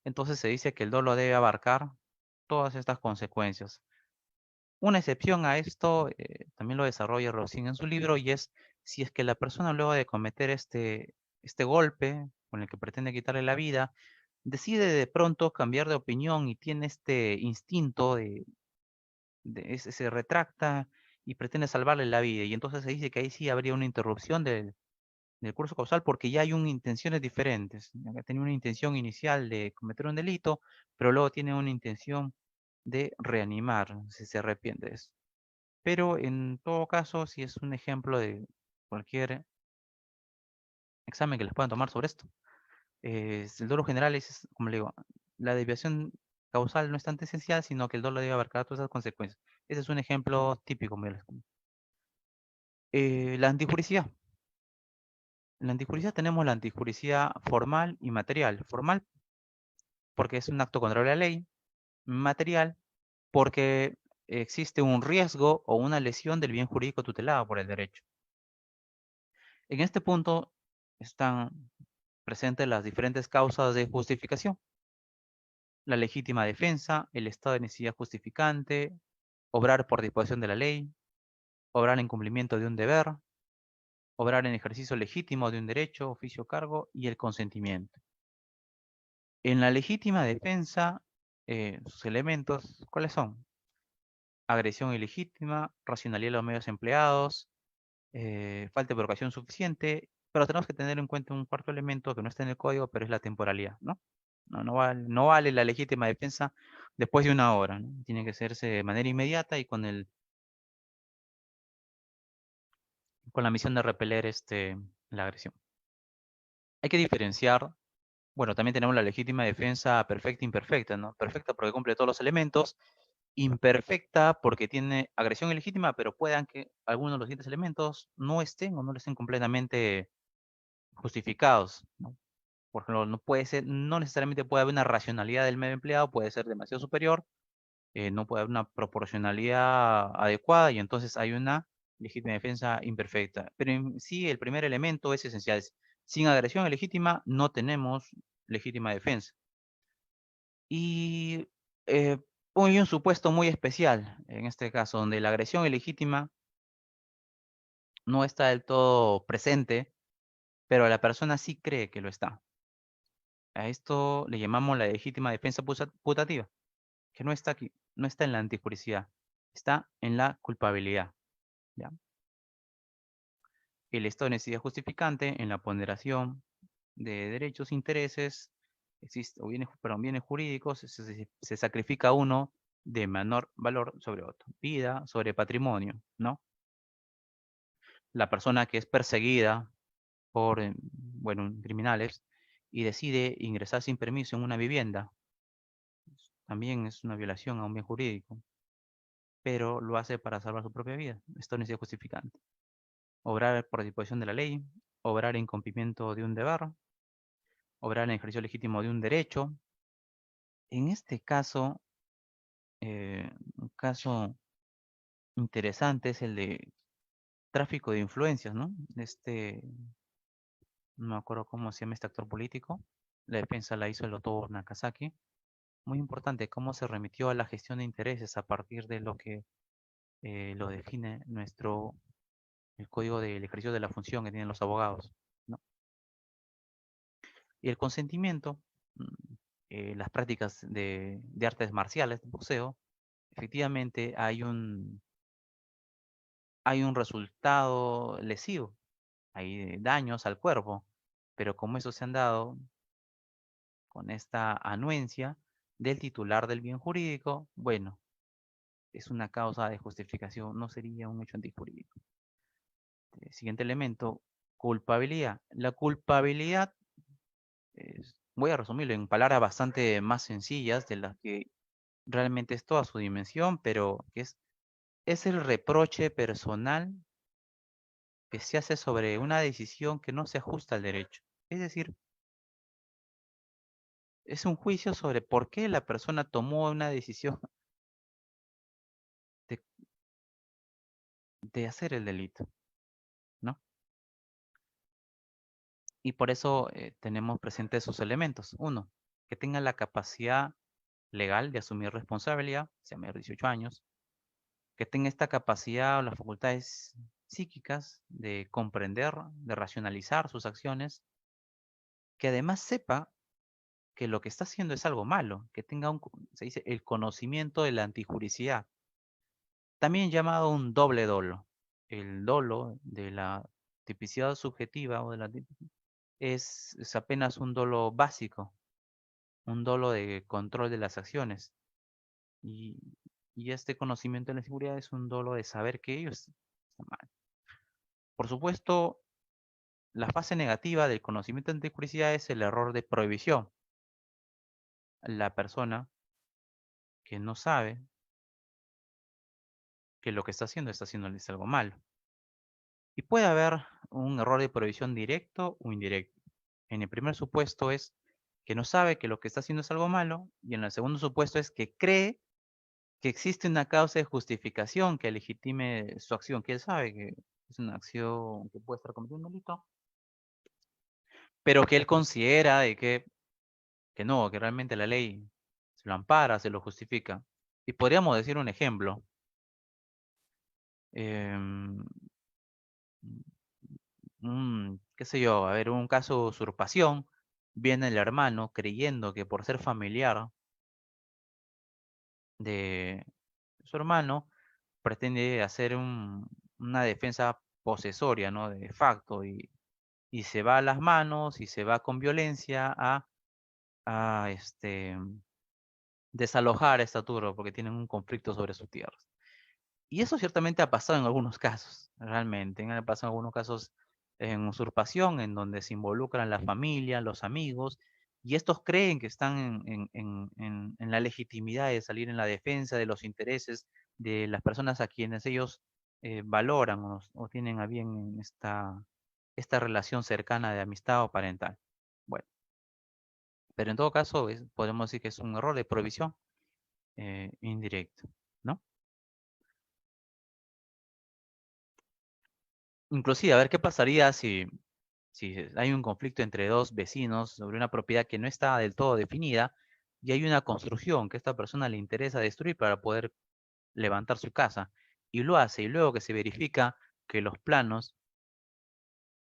Entonces se dice que el dolo debe abarcar todas estas consecuencias. Una excepción a esto, también lo desarrolla Rossin en su libro, y es si es que la persona luego de cometer este golpe con el que pretende quitarle la vida, decide de pronto cambiar de opinión y tiene este instinto se retracta y pretende salvarle la vida. Y entonces se dice que ahí sí habría una interrupción del curso causal porque ya hay intenciones diferentes. Ya tenía una intención inicial de cometer un delito, pero luego tiene una intención de reanimar, si se arrepiente de eso. Pero en todo caso, si es un ejemplo de cualquier examen que les puedan tomar sobre esto, el dolo general es, como le digo, la desviación causal no es tan esencial, sino que el dolo debe abarcar todas esas consecuencias. Ese es un ejemplo típico. La antijuricidad. En la antijuricidad tenemos la antijuricidad formal y material. Formal porque es un acto contra la ley. Material porque existe un riesgo o una lesión del bien jurídico tutelado por el derecho. En este punto están presentes las diferentes causas de justificación: la legítima defensa, el estado de necesidad justificante, obrar por disposición de la ley, obrar en cumplimiento de un deber, obrar en ejercicio legítimo de un derecho, oficio o cargo, y el consentimiento. En la legítima defensa, sus elementos, ¿cuáles son? Agresión ilegítima, racionalidad de los medios empleados, falta de provocación suficiente, pero tenemos que tener en cuenta un cuarto elemento que no está en el código, pero es la temporalidad, ¿no? No vale la legítima defensa después de una hora, ¿no? Tiene que hacerse de manera inmediata y con la misión de repeler la agresión. Hay que diferenciar, bueno, también tenemos la legítima defensa perfecta e imperfecta, ¿no? Perfecta porque cumple todos los elementos, imperfecta porque tiene agresión ilegítima, pero puedan que algunos de los siguientes elementos no estén o no estén completamente justificados, ¿no? Por ejemplo, no puede ser, no necesariamente puede haber una racionalidad del medio empleado, puede ser demasiado superior, no puede haber una proporcionalidad adecuada y entonces hay una legítima defensa imperfecta. Pero en sí el primer elemento es esencial. Sin agresión ilegítima no tenemos legítima defensa. Y hay un supuesto muy especial en este caso, donde la agresión ilegítima no está del todo presente, pero la persona sí cree que lo está. A esto le llamamos la legítima defensa putativa, que no está aquí, no está en la antijuricidad, está en la culpabilidad. ¿Ya? El estado de necesidad justificante en la ponderación de derechos, intereses, existe, o bienes jurídicos, se sacrifica uno de menor valor sobre otro. Vida sobre patrimonio, ¿no? La persona que es perseguida por, bueno, criminales y decide ingresar sin permiso en una vivienda, también es una violación a un bien jurídico, pero lo hace para salvar su propia vida. Esto no es justificante. Obrar por disposición de la ley, obrar en cumplimiento de un deber, obrar en ejercicio legítimo de un derecho. En este caso, un caso interesante es el de tráfico de influencias, ¿no? No me acuerdo cómo se llama este actor político. La defensa la hizo el doctor Nakazaki. Muy importante cómo se remitió a la gestión de intereses a partir de lo que lo define el código del ejercicio de la función que tienen los abogados, ¿no? Y el consentimiento, las prácticas de artes marciales, de boxeo, efectivamente hay un resultado lesivo, hay daños al cuerpo, pero como eso se han dado con esta anuencia del titular del bien jurídico, bueno, es una causa de justificación, no sería un hecho antijurídico. Siguiente elemento, culpabilidad. La culpabilidad, voy a resumirlo en palabras bastante más sencillas de las que realmente es toda su dimensión, pero que es el reproche personal que se hace sobre una decisión que no se ajusta al derecho. Es decir, es un juicio sobre por qué la persona tomó una decisión de, de hacer el delito, ¿no? Y por eso tenemos presentes esos elementos. Uno, que tenga la capacidad legal de asumir responsabilidad, sea mayor de 18 años, que tenga esta capacidad o las facultades psíquicas de comprender, de racionalizar sus acciones, que además sepa que lo que está haciendo es algo malo, que tenga se dice, el conocimiento de la antijuricidad, también llamado un doble dolo. El dolo de la tipicidad subjetiva o de la es apenas un dolo básico, un dolo de control de las acciones. Y, y este conocimiento de la seguridad es un dolo de saber que ellos están mal. Por supuesto, la fase negativa del conocimiento de antijusticia es el error de prohibición. La persona que no sabe que lo que está haciendo algo malo. Y puede haber un error de prohibición directo o indirecto. En el primer supuesto es que no sabe que lo que está haciendo es algo malo, y en el segundo supuesto es que cree que existe una causa de justificación que legitime su acción, que él sabe que es una acción que puede estar cometiendo un delito, pero que él considera de que no, que realmente la ley se lo ampara, se lo justifica. Y podríamos decir un ejemplo. em, qué sé yo, a ver, un caso de usurpación, viene el hermano creyendo que por ser familiar de su hermano, pretende hacer una defensa posesoria, ¿no? De facto, y se va a las manos y se va con violencia a desalojar a esta turba porque tienen un conflicto sobre sus tierras. Y eso ciertamente ha pasado en algunos casos, realmente. Ha pasado en algunos casos en usurpación, en donde se involucran la familia, los amigos, y estos creen que están en la legitimidad de salir en la defensa de los intereses de las personas a quienes ellos valoran o tienen a bien en esta relación cercana de amistad o parental. Bueno, pero en todo caso podemos decir que es un error de provisión indirecto, ¿no? Inclusive, a ver qué pasaría si hay un conflicto entre dos vecinos sobre una propiedad que no está del todo definida y hay una construcción que a esta persona le interesa destruir para poder levantar su casa y lo hace y luego que se verifica que los planos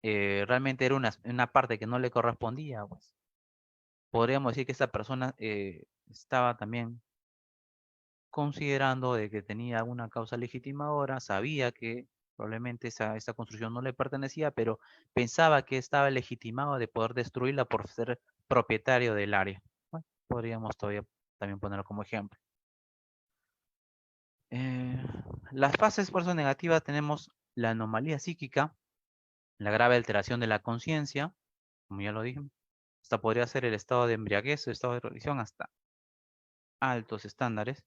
realmente era una parte que no le correspondía, pues podríamos decir que esta persona estaba también considerando de que tenía alguna causa legitimadora, sabía que probablemente esta construcción no le pertenecía, pero pensaba que estaba legitimado de poder destruirla por ser propietario del área. Bueno, podríamos todavía también ponerlo como ejemplo. Eh, las fases por eso negativas tenemos la anomalía psíquica, la grave alteración de la conciencia, como ya lo dije. Esta podría ser el estado de embriaguez, el estado de revisión hasta altos estándares,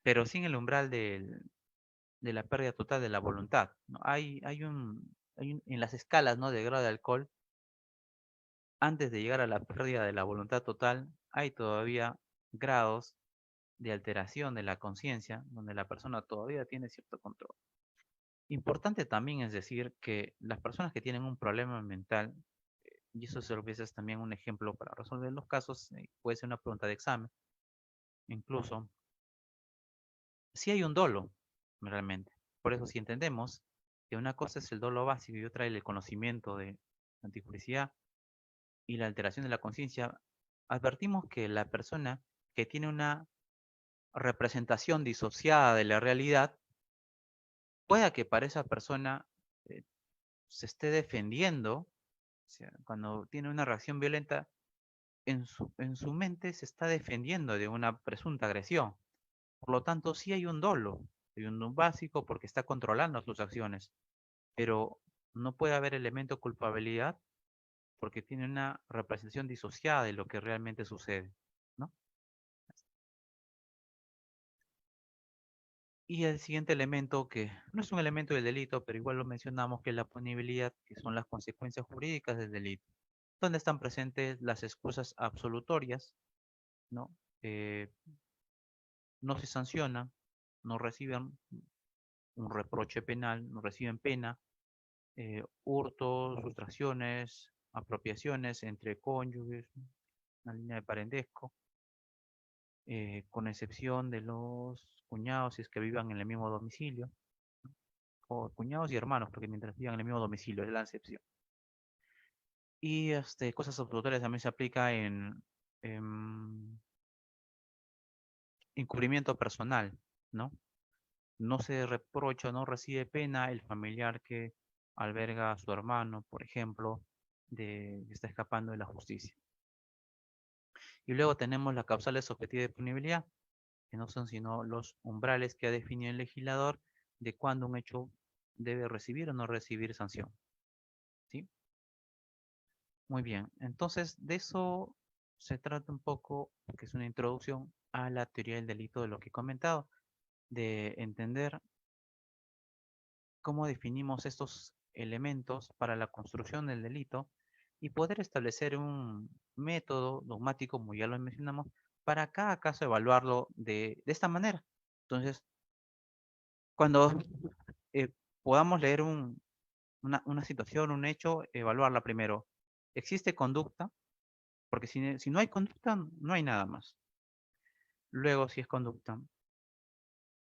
pero sin el umbral de la pérdida total de la voluntad, ¿no? En las escalas, ¿no? De grado de alcohol, antes de llegar a la pérdida de la voluntad total, hay todavía grados de alteración de la conciencia, donde la persona todavía tiene cierto control. Importante también es decir que las personas que tienen un problema mental, y eso a veces es también un ejemplo para resolver los casos, puede ser una pregunta de examen, incluso, si hay un dolo, realmente. Por eso, si entendemos que una cosa es el dolo básico y otra el conocimiento de antijusticia y la alteración de la conciencia, advertimos que la persona que tiene una representación disociada de la realidad, pueda que para esa persona eh, se esté defendiendo, o sea, cuando tiene una reacción violenta, en su mente se está defendiendo de una presunta agresión. Por lo tanto, sí hay un dolo básico porque está controlando sus acciones, pero no puede haber elemento de culpabilidad porque tiene una representación disociada de lo que realmente sucede, ¿no? Y el siguiente elemento, que no es un elemento del delito, pero igual lo mencionamos, que es la punibilidad, que son las consecuencias jurídicas del delito, donde están presentes las excusas absolutorias, ¿no? Eh, no se sancionan, no reciben un reproche penal, no reciben pena, hurtos, sustracciones, apropiaciones entre cónyuges, una línea de parentesco, con excepción de los cuñados si es que vivan en el mismo domicilio, o cuñados y hermanos, porque mientras vivan en el mismo domicilio es la excepción. Y cosas absolutorias también se aplica en encubrimiento personal, ¿no? No se reprocha, no recibe pena el familiar que alberga a su hermano, por ejemplo, que está escapando de la justicia. Y luego tenemos las causales objetivas de punibilidad, que no son sino los umbrales que ha definido el legislador de cuándo un hecho debe recibir o no recibir sanción. ¿Sí? Muy bien. Entonces, de eso se trata un poco, que es una introducción a la teoría del delito de lo que he comentado, de entender cómo definimos estos elementos para la construcción del delito y poder establecer un método dogmático, como ya lo mencionamos, para cada caso evaluarlo de esta manera. Entonces, cuando eh, podamos leer una situación, un hecho, evaluarla primero. ¿Existe conducta? Porque si no hay conducta, no hay nada más. Luego, si es conducta,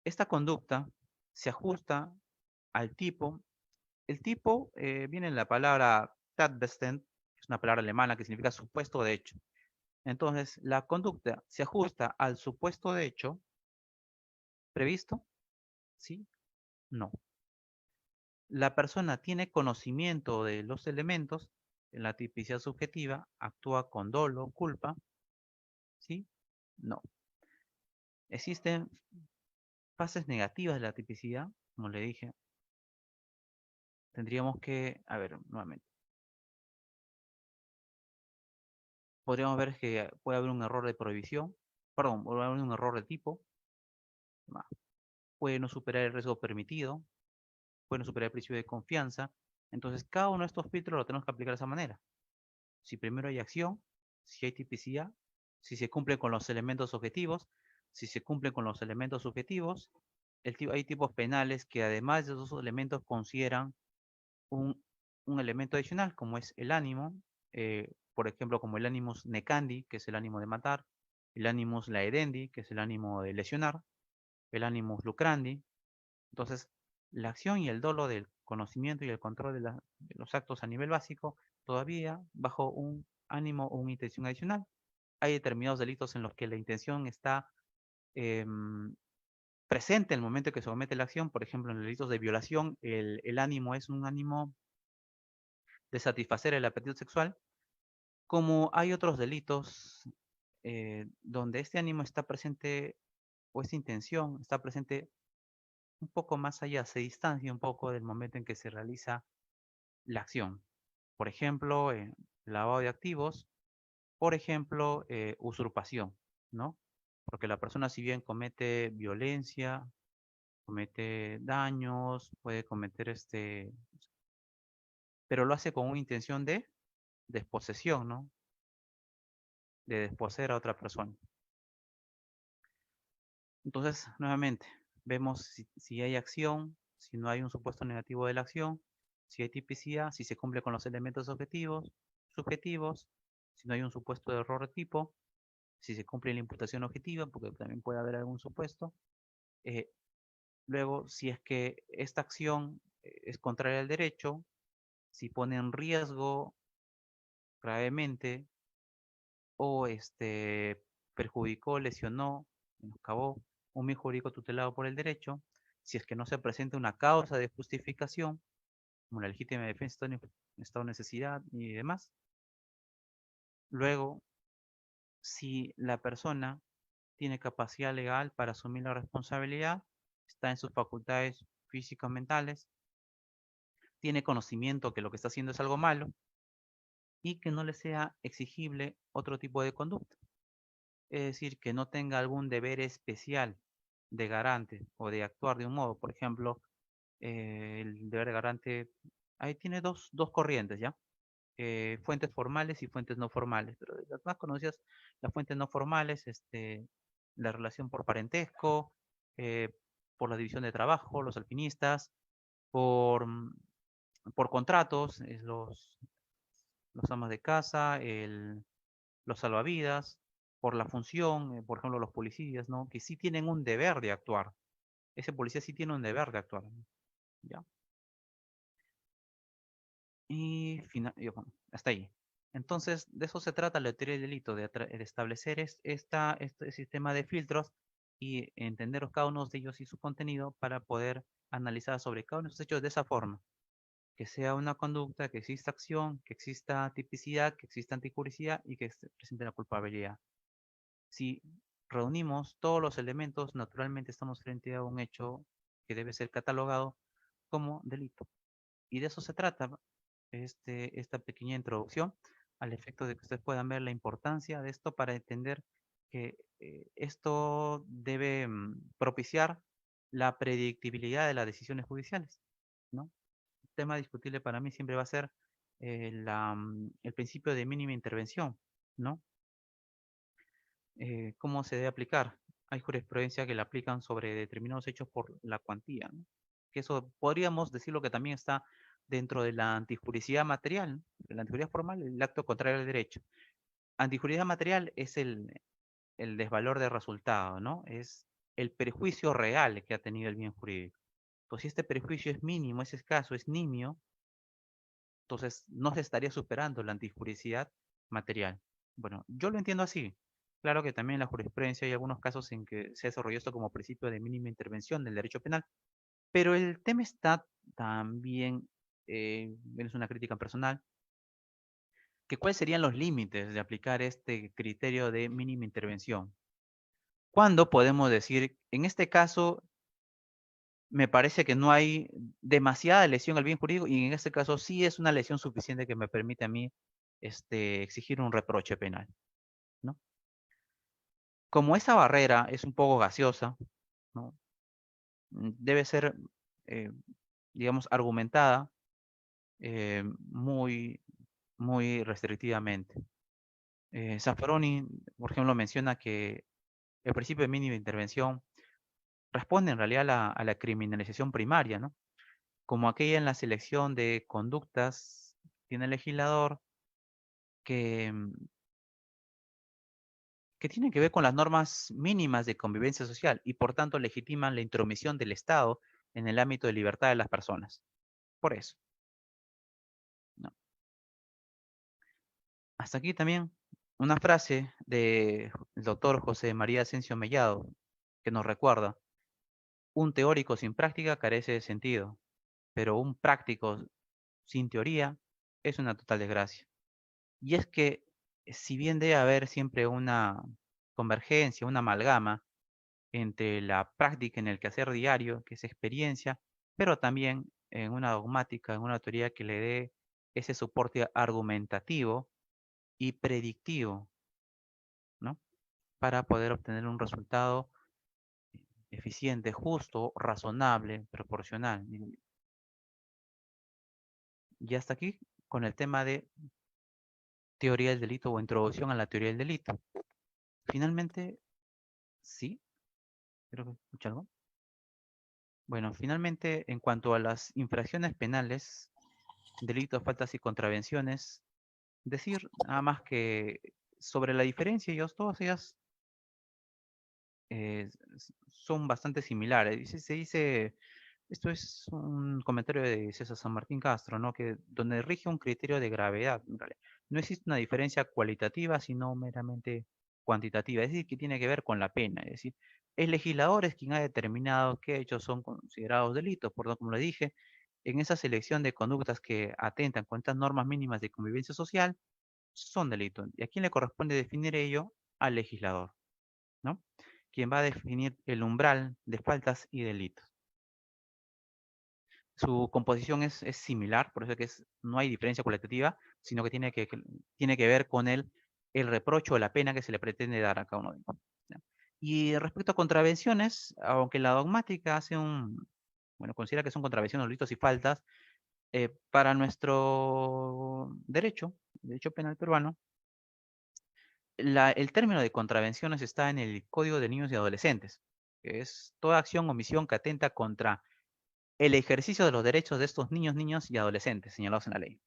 esta conducta se ajusta al tipo. El tipo viene en la palabra Tatbestand, que es una palabra alemana que significa supuesto de hecho. Entonces, la conducta se ajusta al supuesto de hecho previsto, ¿sí? No. La persona tiene conocimiento de los elementos, en la tipicidad subjetiva, actúa con dolo, culpa, ¿sí? No. Existen fases negativas de la tipicidad, como le dije. Tendríamos que, a ver, nuevamente. Podríamos ver que puede haber un error de prohibición, perdón, puede haber un error de tipo, puede no superar el riesgo permitido, puede no superar el principio de confianza. Entonces, cada uno de estos filtros lo tenemos que aplicar de esa manera. Si primero hay acción, si hay tipicidad, si se cumple con los elementos objetivos, si se cumplen con los elementos subjetivos, hay tipos penales que además de esos elementos consideran un, un elemento adicional, como es el ánimo, por ejemplo, como el animus necandi, que es el ánimo de matar, el animus laedendi, que es el ánimo de lesionar, el animus lucrandi. Entonces, la acción y el dolo del conocimiento y el control de los actos a nivel básico, todavía bajo un ánimo o una intención adicional. Hay determinados delitos en los que la intención está em, presente en el momento en que se comete la acción. Por ejemplo, en los delitos de violación, el ánimo es un ánimo de satisfacer el apetito sexual, como hay otros delitos donde este ánimo está presente o esta intención está presente un poco más allá, se distancia un poco del momento en que se realiza la acción. Por ejemplo, lavado de activos, por ejemplo, usurpación, ¿no? Porque la persona si bien comete violencia, comete daños, puede cometer pero lo hace con una intención de desposesión, ¿no? De desposeer a otra persona. Entonces, nuevamente, vemos si hay acción, si no hay un supuesto negativo de la acción, si hay tipicidad, si se cumple con los elementos objetivos, subjetivos, si no hay un supuesto de error de tipo, si se cumple la imputación objetiva, porque también puede haber algún supuesto. Eh, Luego, si es que esta acción es contraria al derecho, si pone en riesgo gravemente o perjudicó, lesionó, menoscabó un bien jurídico tutelado por el derecho, si es que no se presenta una causa de justificación, como la legítima defensa, estado de necesidad y demás. Luego, si la persona tiene capacidad legal para asumir la responsabilidad, está en sus facultades físicas mentales, tiene conocimiento que lo que está haciendo es algo malo y que no le sea exigible otro tipo de conducta. Es decir, que no tenga algún deber especial de garante o de actuar de un modo. Por ejemplo, el deber de garante, ahí tiene dos corrientes, ¿ya? Fuentes formales y fuentes no formales. Pero de las más conocidas, las fuentes no formales, la relación por parentesco, eh, por la división de trabajo, los alpinistas, por, por contratos, los amas de casa, los salvavidas, por la función, por ejemplo, los policías, ¿no? Que sí tienen un deber de actuar. Ese policía sí tiene un deber de actuar, ¿no? ¿Ya? Y bueno, hasta ahí. Entonces, de eso se trata la teoría del delito, de establecer este sistema de filtros y entender cada uno de ellos y su contenido para poder analizar sobre cada uno de esos hechos de esa forma. Que sea una conducta, que exista acción, que exista tipicidad, que exista anticuricidad y que se presente la culpabilidad. Si reunimos todos los elementos, naturalmente estamos frente a un hecho que debe ser catalogado como delito. Y de eso se trata esta pequeña introducción, al efecto de que ustedes puedan ver la importancia de esto para entender que esto debe propiciar la predictibilidad de las decisiones judiciales, ¿no? El tema discutible para mí siempre va a ser el principio de mínima intervención, ¿no? ¿Cómo se debe aplicar? Hay jurisprudencia que la aplican sobre determinados hechos por la cuantía, ¿no? Que eso podríamos decirlo que también está dentro de la antijuricidad material, ¿no? La antijuricidad formal, el acto contrario al derecho. Antijuricidad material es el desvalor de resultado, ¿no? Es el perjuicio real que ha tenido el bien jurídico. Entonces, si este perjuicio es mínimo, es escaso, es nimio, entonces no se estaría superando la antijuricidad material. Bueno, yo lo entiendo así. Claro que también en la jurisprudencia hay algunos casos en que se desarrolló esto como principio de mínima intervención del derecho penal, pero el tema está también, es una crítica personal, que cuáles serían los límites de aplicar este criterio de mínima intervención. ¿Cuándo podemos decir, en este caso, me parece que no hay demasiada lesión al bien jurídico y en este caso sí es una lesión suficiente que me permite a mí exigir un reproche penal, ¿no? Como esa barrera es un poco gaseosa, ¿no? Debe ser, eh, digamos, argumentada muy, muy restrictivamente. Zaffaroni, por ejemplo, menciona que el principio de mínima intervención responde en realidad a la criminalización primaria, ¿no? Como aquella en la selección de conductas tiene el legislador que, que tienen que ver con las normas mínimas de convivencia social y por tanto legitiman la intromisión del Estado en el ámbito de libertad de las personas. Por eso, ¿no? Hasta aquí también una frase del doctor José María Asensio Mellado que nos recuerda, un teórico sin práctica carece de sentido, pero un práctico sin teoría es una total desgracia. Y es que si bien debe haber siempre una convergencia, una amalgama entre la práctica en el quehacer diario, que es experiencia, pero también en una dogmática, en una teoría que le dé ese soporte argumentativo y predictivo, ¿no? Para poder obtener un resultado eficiente, justo, razonable, proporcional. Y hasta aquí con el tema de teoría del delito o introducción a la teoría del delito. Finalmente, sí, creo que escucha algo. Bueno, finalmente, en cuanto a las infracciones penales, delitos, faltas y contravenciones, decir nada más que sobre la diferencia, ellos, todas ellas son bastante similares. Se dice, esto es un comentario de César San Martín Castro, ¿no? Que donde rige un criterio de gravedad, en realidad. No existe una diferencia cualitativa, sino meramente cuantitativa, es decir, que tiene que ver con la pena. Es decir, el legislador es quien ha determinado qué hechos son considerados delitos. Por lo como le dije, en esa selección de conductas que atentan contra normas mínimas de convivencia social, son delitos. ¿Y a quién le corresponde definir ello? Al legislador, ¿no? Quien va a definir el umbral de faltas y delitos. Su composición es similar, por eso es que no hay diferencia cualitativa, sino que tiene que ver con el reproche o la pena que se le pretende dar a cada uno de ellos. ¿Ya? Y respecto a contravenciones, aunque la dogmática bueno, considera que son contravenciones, delitos y faltas, para nuestro derecho penal peruano, el término de contravenciones está en el Código de Niños y Adolescentes, que es toda acción o omisión que atenta contra el ejercicio de los derechos de estos niños y adolescentes señalados en la ley.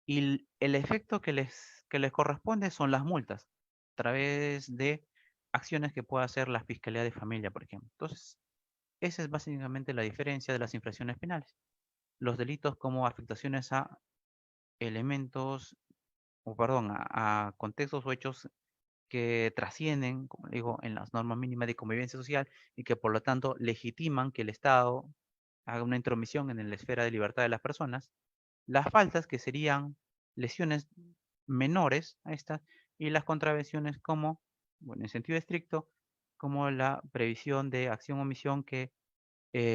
Y el efecto que les corresponde son las multas, a través de acciones que pueda hacer la Fiscalía de Familia, por ejemplo. Entonces, esa es básicamente la diferencia de las infracciones penales. Los delitos como afectaciones a elementos, o perdón, a contextos o hechos que trascienden, como digo, en las normas mínimas de convivencia social y que por lo tanto legitiman que el Estado haga una intromisión en la esfera de libertad de las personas. Las faltas, que serían lesiones menores a estas, y las contravenciones como, bueno, en sentido estricto, como la previsión de acción o omisión que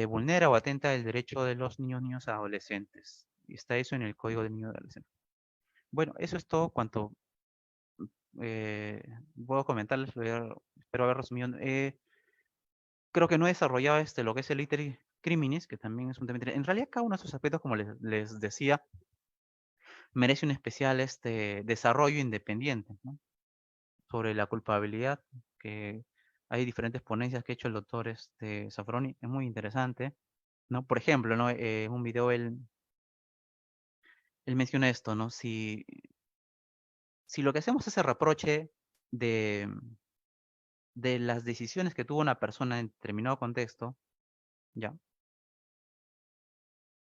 vulnera o atenta el derecho de los niños y adolescentes. Y está eso en el Código de Niños y Adolescentes. Bueno, eso es todo cuanto eh, puedo comentarles, espero haber resumido. Creo que no he desarrollado lo que es el iter criminis, que también es un tema interesante. En realidad, cada uno de esos aspectos, como les decía, merece un especial desarrollo independiente, ¿no? Sobre la culpabilidad, que hay diferentes ponencias que ha hecho el doctor Zafroni, es muy interesante, ¿no? Por ejemplo, ¿no? En un video él menciona esto, ¿no? Si lo que hacemos es el reproche de, de las decisiones que tuvo una persona en determinado contexto, ¿ya?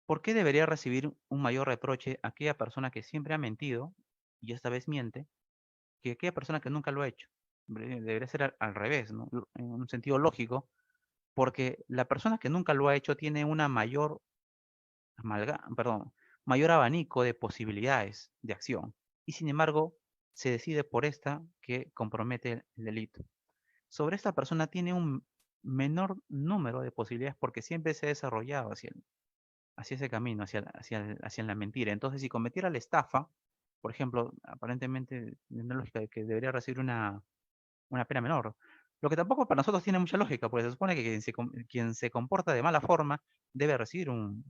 ¿Por qué debería recibir un mayor reproche aquella persona que siempre ha mentido y esta vez miente, que aquella persona que nunca lo ha hecho? Debería ser al revés, ¿no? En un sentido lógico, porque la persona que nunca lo ha hecho tiene una perdón, mayor abanico de posibilidades de acción, y sin embargo se decide por esta que compromete el delito. Sobre esta persona tiene un menor número de posibilidades porque siempre se ha desarrollado hacia ese camino, hacia la mentira. Entonces, si cometiera la estafa, por ejemplo, aparentemente tiene lógica de que debería recibir una pena menor. Lo que tampoco para nosotros tiene mucha lógica, porque se supone que quien se comporta de mala forma debe recibir un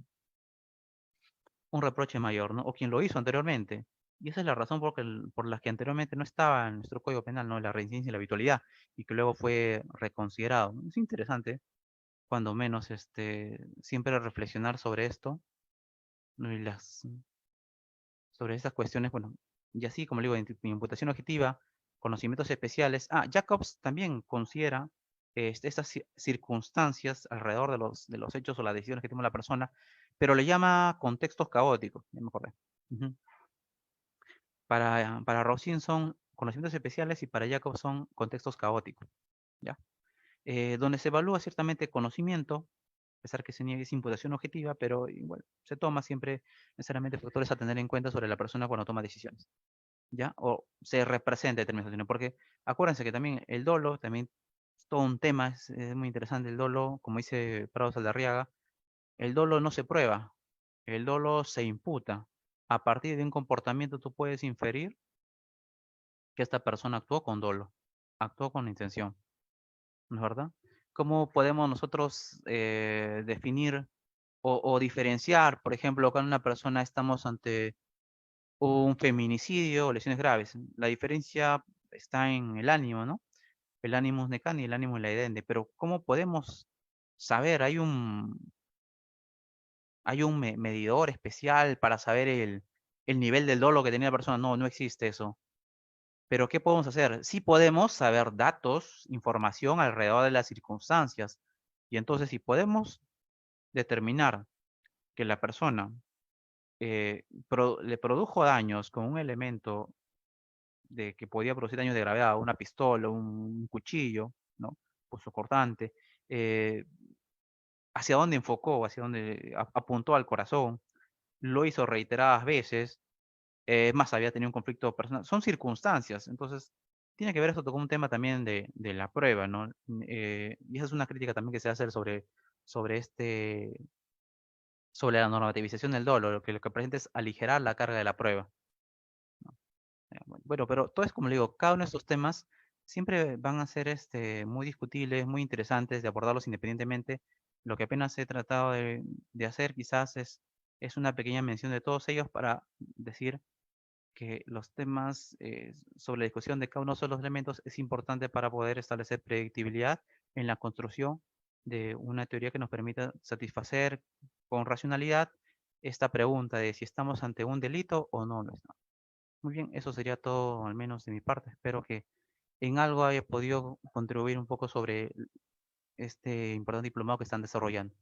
reproche mayor, ¿no? O quien lo hizo anteriormente. Y esa es la razón por la que anteriormente no estaba en nuestro Código Penal, ¿no? La reincidencia y la habitualidad, y que luego fue reconsiderado. Es interesante, cuando menos, siempre reflexionar sobre esto, ¿no? Sobre estas cuestiones, bueno, y así, como le digo, imputación objetiva, conocimientos especiales. Jacobs también considera estas circunstancias alrededor de los hechos o las decisiones que toma la persona, pero le llama contextos caóticos, ya me acordé. Ujú. Para Rosin son conocimientos especiales y para Jacobs son contextos caóticos, ¿ya? Donde se evalúa ciertamente conocimiento, a pesar que se niegue esa imputación objetiva, pero igual se toma siempre necesariamente factores a tener en cuenta sobre la persona cuando toma decisiones, ¿ya? O se representa determinadas situaciones, porque acuérdense que también el dolo, también es todo un tema, es muy interesante el dolo, como dice Prado Saldarriaga, el dolo no se prueba, el dolo se imputa. A partir de un comportamiento tú puedes inferir que esta persona actuó con dolo, actuó con intención, ¿no es verdad? ¿Cómo podemos nosotros definir o diferenciar, por ejemplo, cuando una persona estamos ante un feminicidio o lesiones graves? La diferencia está en el ánimo, ¿no? El animus necani y el animus laedende. Pero ¿cómo podemos saber? ¿Hay un medidor especial para saber el nivel del dolo que tenía la persona? No, no existe eso. Pero ¿qué podemos hacer? Sí podemos saber datos, información alrededor de las circunstancias. Y entonces, si podemos determinar que la persona le produjo daños con un elemento de que podía producir daños de gravedad, una pistola, un cuchillo, ¿no? Punzocortante, hacia dónde enfocó, hacia dónde apuntó al corazón, lo hizo reiteradas veces, más había tenido un conflicto personal. Son circunstancias, entonces tiene que ver esto con un tema también de la prueba, ¿no? Y esa es una crítica también que se hace sobre sobre la normativización del dolo, lo que presenta es aligerar la carga de la prueba. Bueno, pero todo es como le digo, cada uno de estos temas siempre van a ser muy discutibles, muy interesantes de abordarlos independientemente. Lo que apenas he tratado de hacer quizás es una pequeña mención de todos ellos para decir que los temas sobre la discusión de cada uno de los elementos es importante para poder establecer predictibilidad en la construcción de una teoría que nos permita satisfacer con racionalidad esta pregunta de si estamos ante un delito o no lo estamos. Muy bien, eso sería todo, al menos de mi parte. Espero que en algo haya podido contribuir un poco sobre este importante diplomado que están desarrollando.